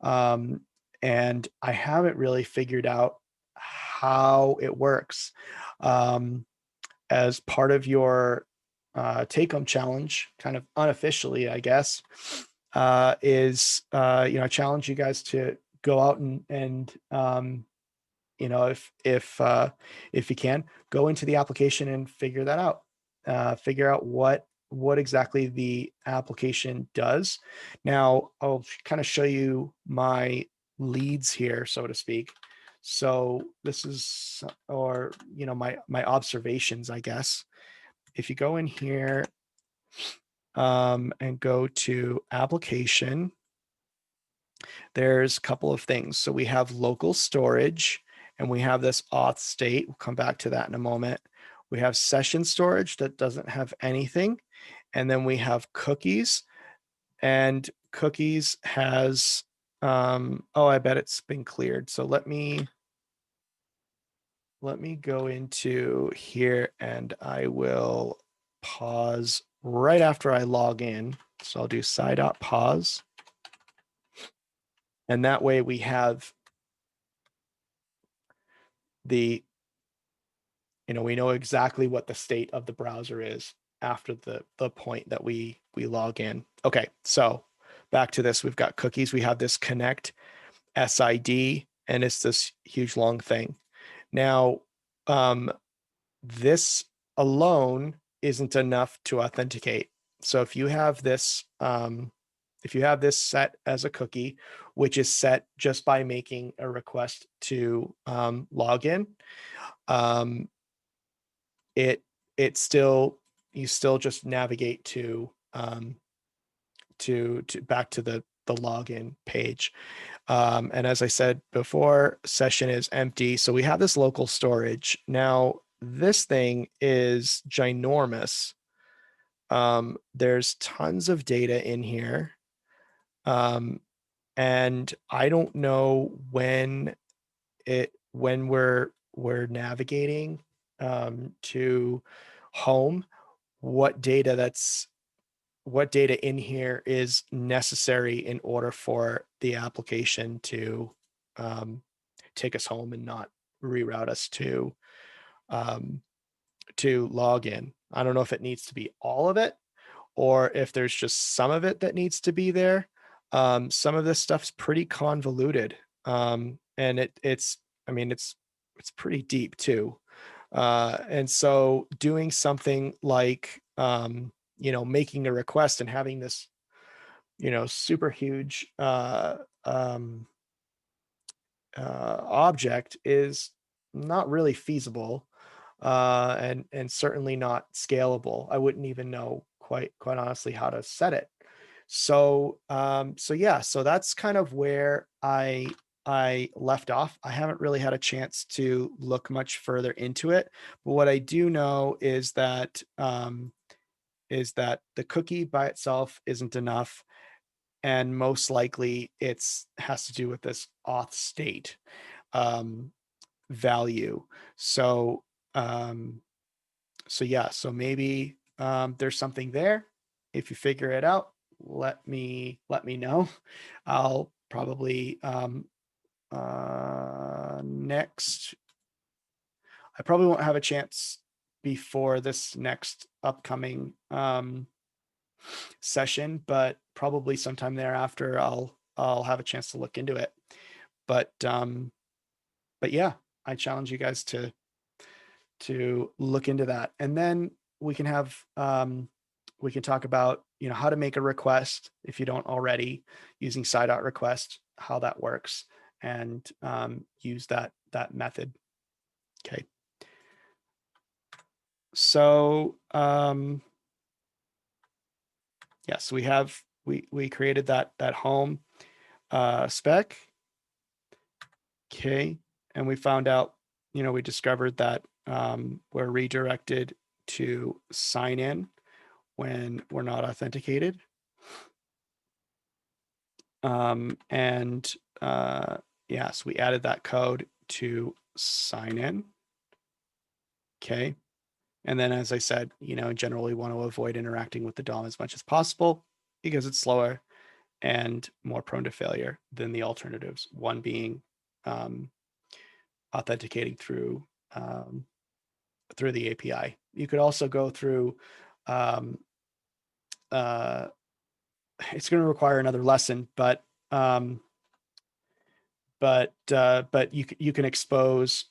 And I haven't really figured out how it works. As part of your take-home challenge, kind of unofficially, I guess, is I challenge you guys to go out and if you can, go into the application and figure that out. Figure out what exactly the application does. Now, I'll kind of show you my leads here, so to speak. So this is, or my observations, I guess. If you go in here and go to application, there's a couple of things. So we have local storage, and we have this auth state. We'll come back to that in a moment. We have session storage that doesn't have anything. And then we have cookies, and cookies has, I bet it's been cleared. So let me go into here, and I will pause right after I log in. So I'll do sci.pause. And that way we have the, we know exactly what the state of the browser is after the point that we log in. Okay, so back to this. We've got cookies. We have this connect SID, and it's this huge long thing. Now, this alone isn't enough to authenticate. So if you have this set as a cookie, which is set just by making a request to log in, it still, you still just navigate to back to the login page. And as I said before, session is empty. So we have this local storage. Now, this thing is ginormous. There's tons of data in here. Um, and I don't know when we're navigating to home, what data in here is necessary in order for the application um, take us home and not reroute us um, to login. I don't know if it needs to be all of it or if there's just some of it that needs to be there. Some of this stuff's pretty convoluted, and I mean, it's pretty deep too. And so doing something like, making a request and having this, super huge object is not really feasible, and certainly not scalable. I wouldn't even know quite honestly how to set it. So yeah, so that's kind of where I left off. I haven't really had a chance to look much further into it, but what I do know is that the cookie by itself isn't enough, and most likely it's has to do with this auth state um, value. So um, so yeah, so maybe there's something there. If you figure it out, let me know. I'll probably next. I probably won't have a chance before this next upcoming session, but probably sometime thereafter, I'll have a chance to look into it. But but yeah, I challenge you guys to look into that, and then we can have we can talk about how to make a request if you don't already, using side request, how that works, and use that method. Okay, so yes, we created that home spec. Okay, and we found out, we discovered that we're redirected to sign in when we're not authenticated. And yes, we added that code to sign in. Okay. And then, as I said, generally want to avoid interacting with the DOM as much as possible because it's slower and more prone to failure than the alternatives. One being um, authenticating through the API. You could also go through. Um, uh, it's going to require another lesson, but you can expose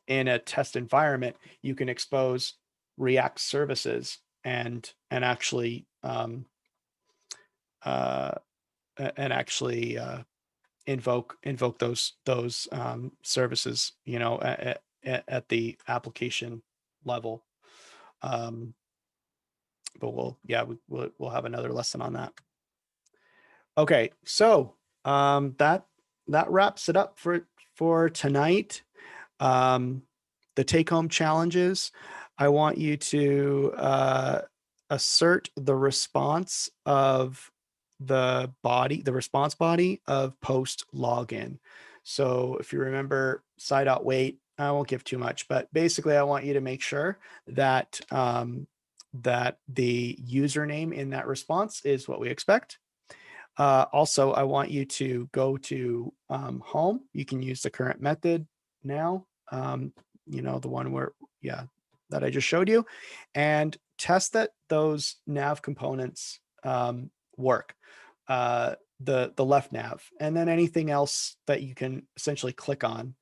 in a test environment. You can expose React services and actually uh, invoke those services, at the application level. Um, but we'll have another lesson on that. Okay, so that wraps it up for tonight. Um, the take-home challenges. I want you to assert the response body of post login. So if you remember side.wait, I won't give too much, but basically I want you to make sure that the username in that response is what we expect. Also, I want you to go to home. You can use the current method now, the one that I just showed you, and test that those nav components work, the left nav, and then anything else that you can essentially click on.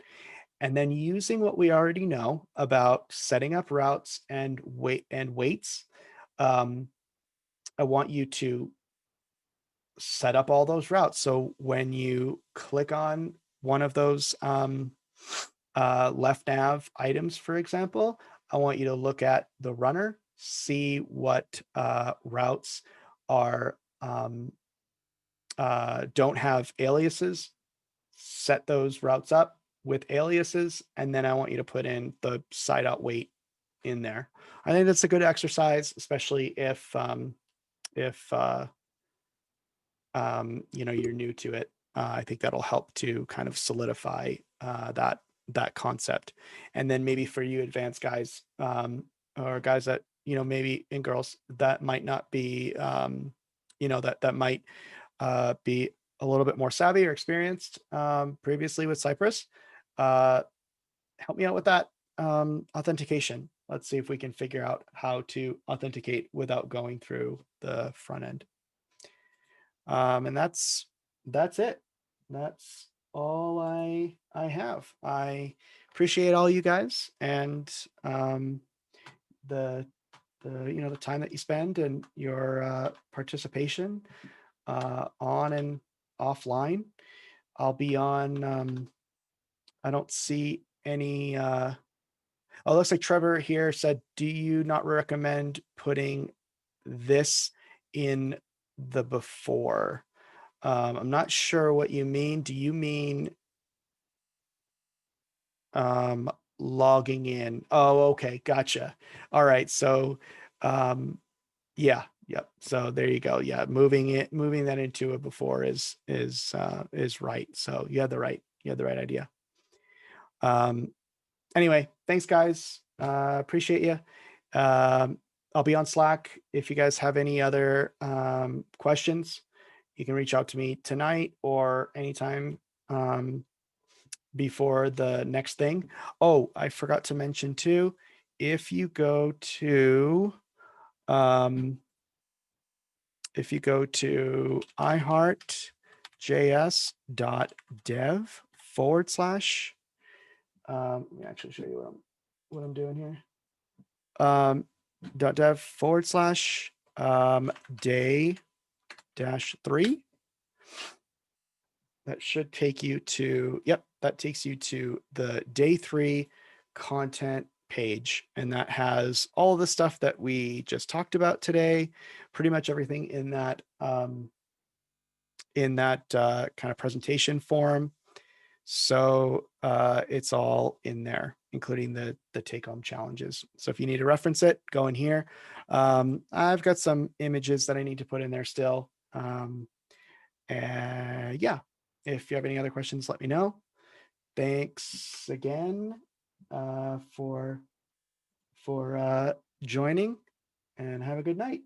And then using what we already know about setting up routes and waits, um, I want you to set up all those routes. So when you click on one of those left nav items, for example, I want you to look at the runner, see what routes are don't have aliases, set those routes up, with aliases, and then I want you to put in the side out weight in there. I think that's a good exercise, especially if you know, you're new to it. I think that'll help to kind of solidify that concept. And then maybe for you advanced guys, or guys that, you know, maybe and girls that might not be, you know, that might be a little bit more savvy or experienced previously with Cypress. Uh, Help me out with that authentication. Let's see if we can figure out how to authenticate without going through the front end. And that's it. That's all I have. I appreciate all you guys and the you know, the time that you spend and your participation on and offline. I'll be on. I don't see any. Oh, it looks like Trevor here said, "Do you not recommend putting this in the before?" I'm not sure what you mean. Do you mean um, logging in? Oh, okay, gotcha. All right, so yeah, yep. So there you go. Yeah, moving that into a before is right. So you had the right idea. Um, anyway, thanks guys. Appreciate you. I'll be on Slack if you guys have any other questions. You can reach out to me tonight or anytime before the next thing. Oh, I forgot to mention too, if you go to um, iheartjs.dev/, let me actually show you what I'm doing here. .dev/ day -3. That should take you to, yep, that takes you to the day 3 content page. And that has all the stuff that we just talked about today, pretty much everything in that kind of presentation form. So it's all in there, including the take-home challenges. So if you need to reference it, go in here. I've got some images that I need to put in there still. And yeah, if you have any other questions, let me know. Thanks again for joining, and have a good night.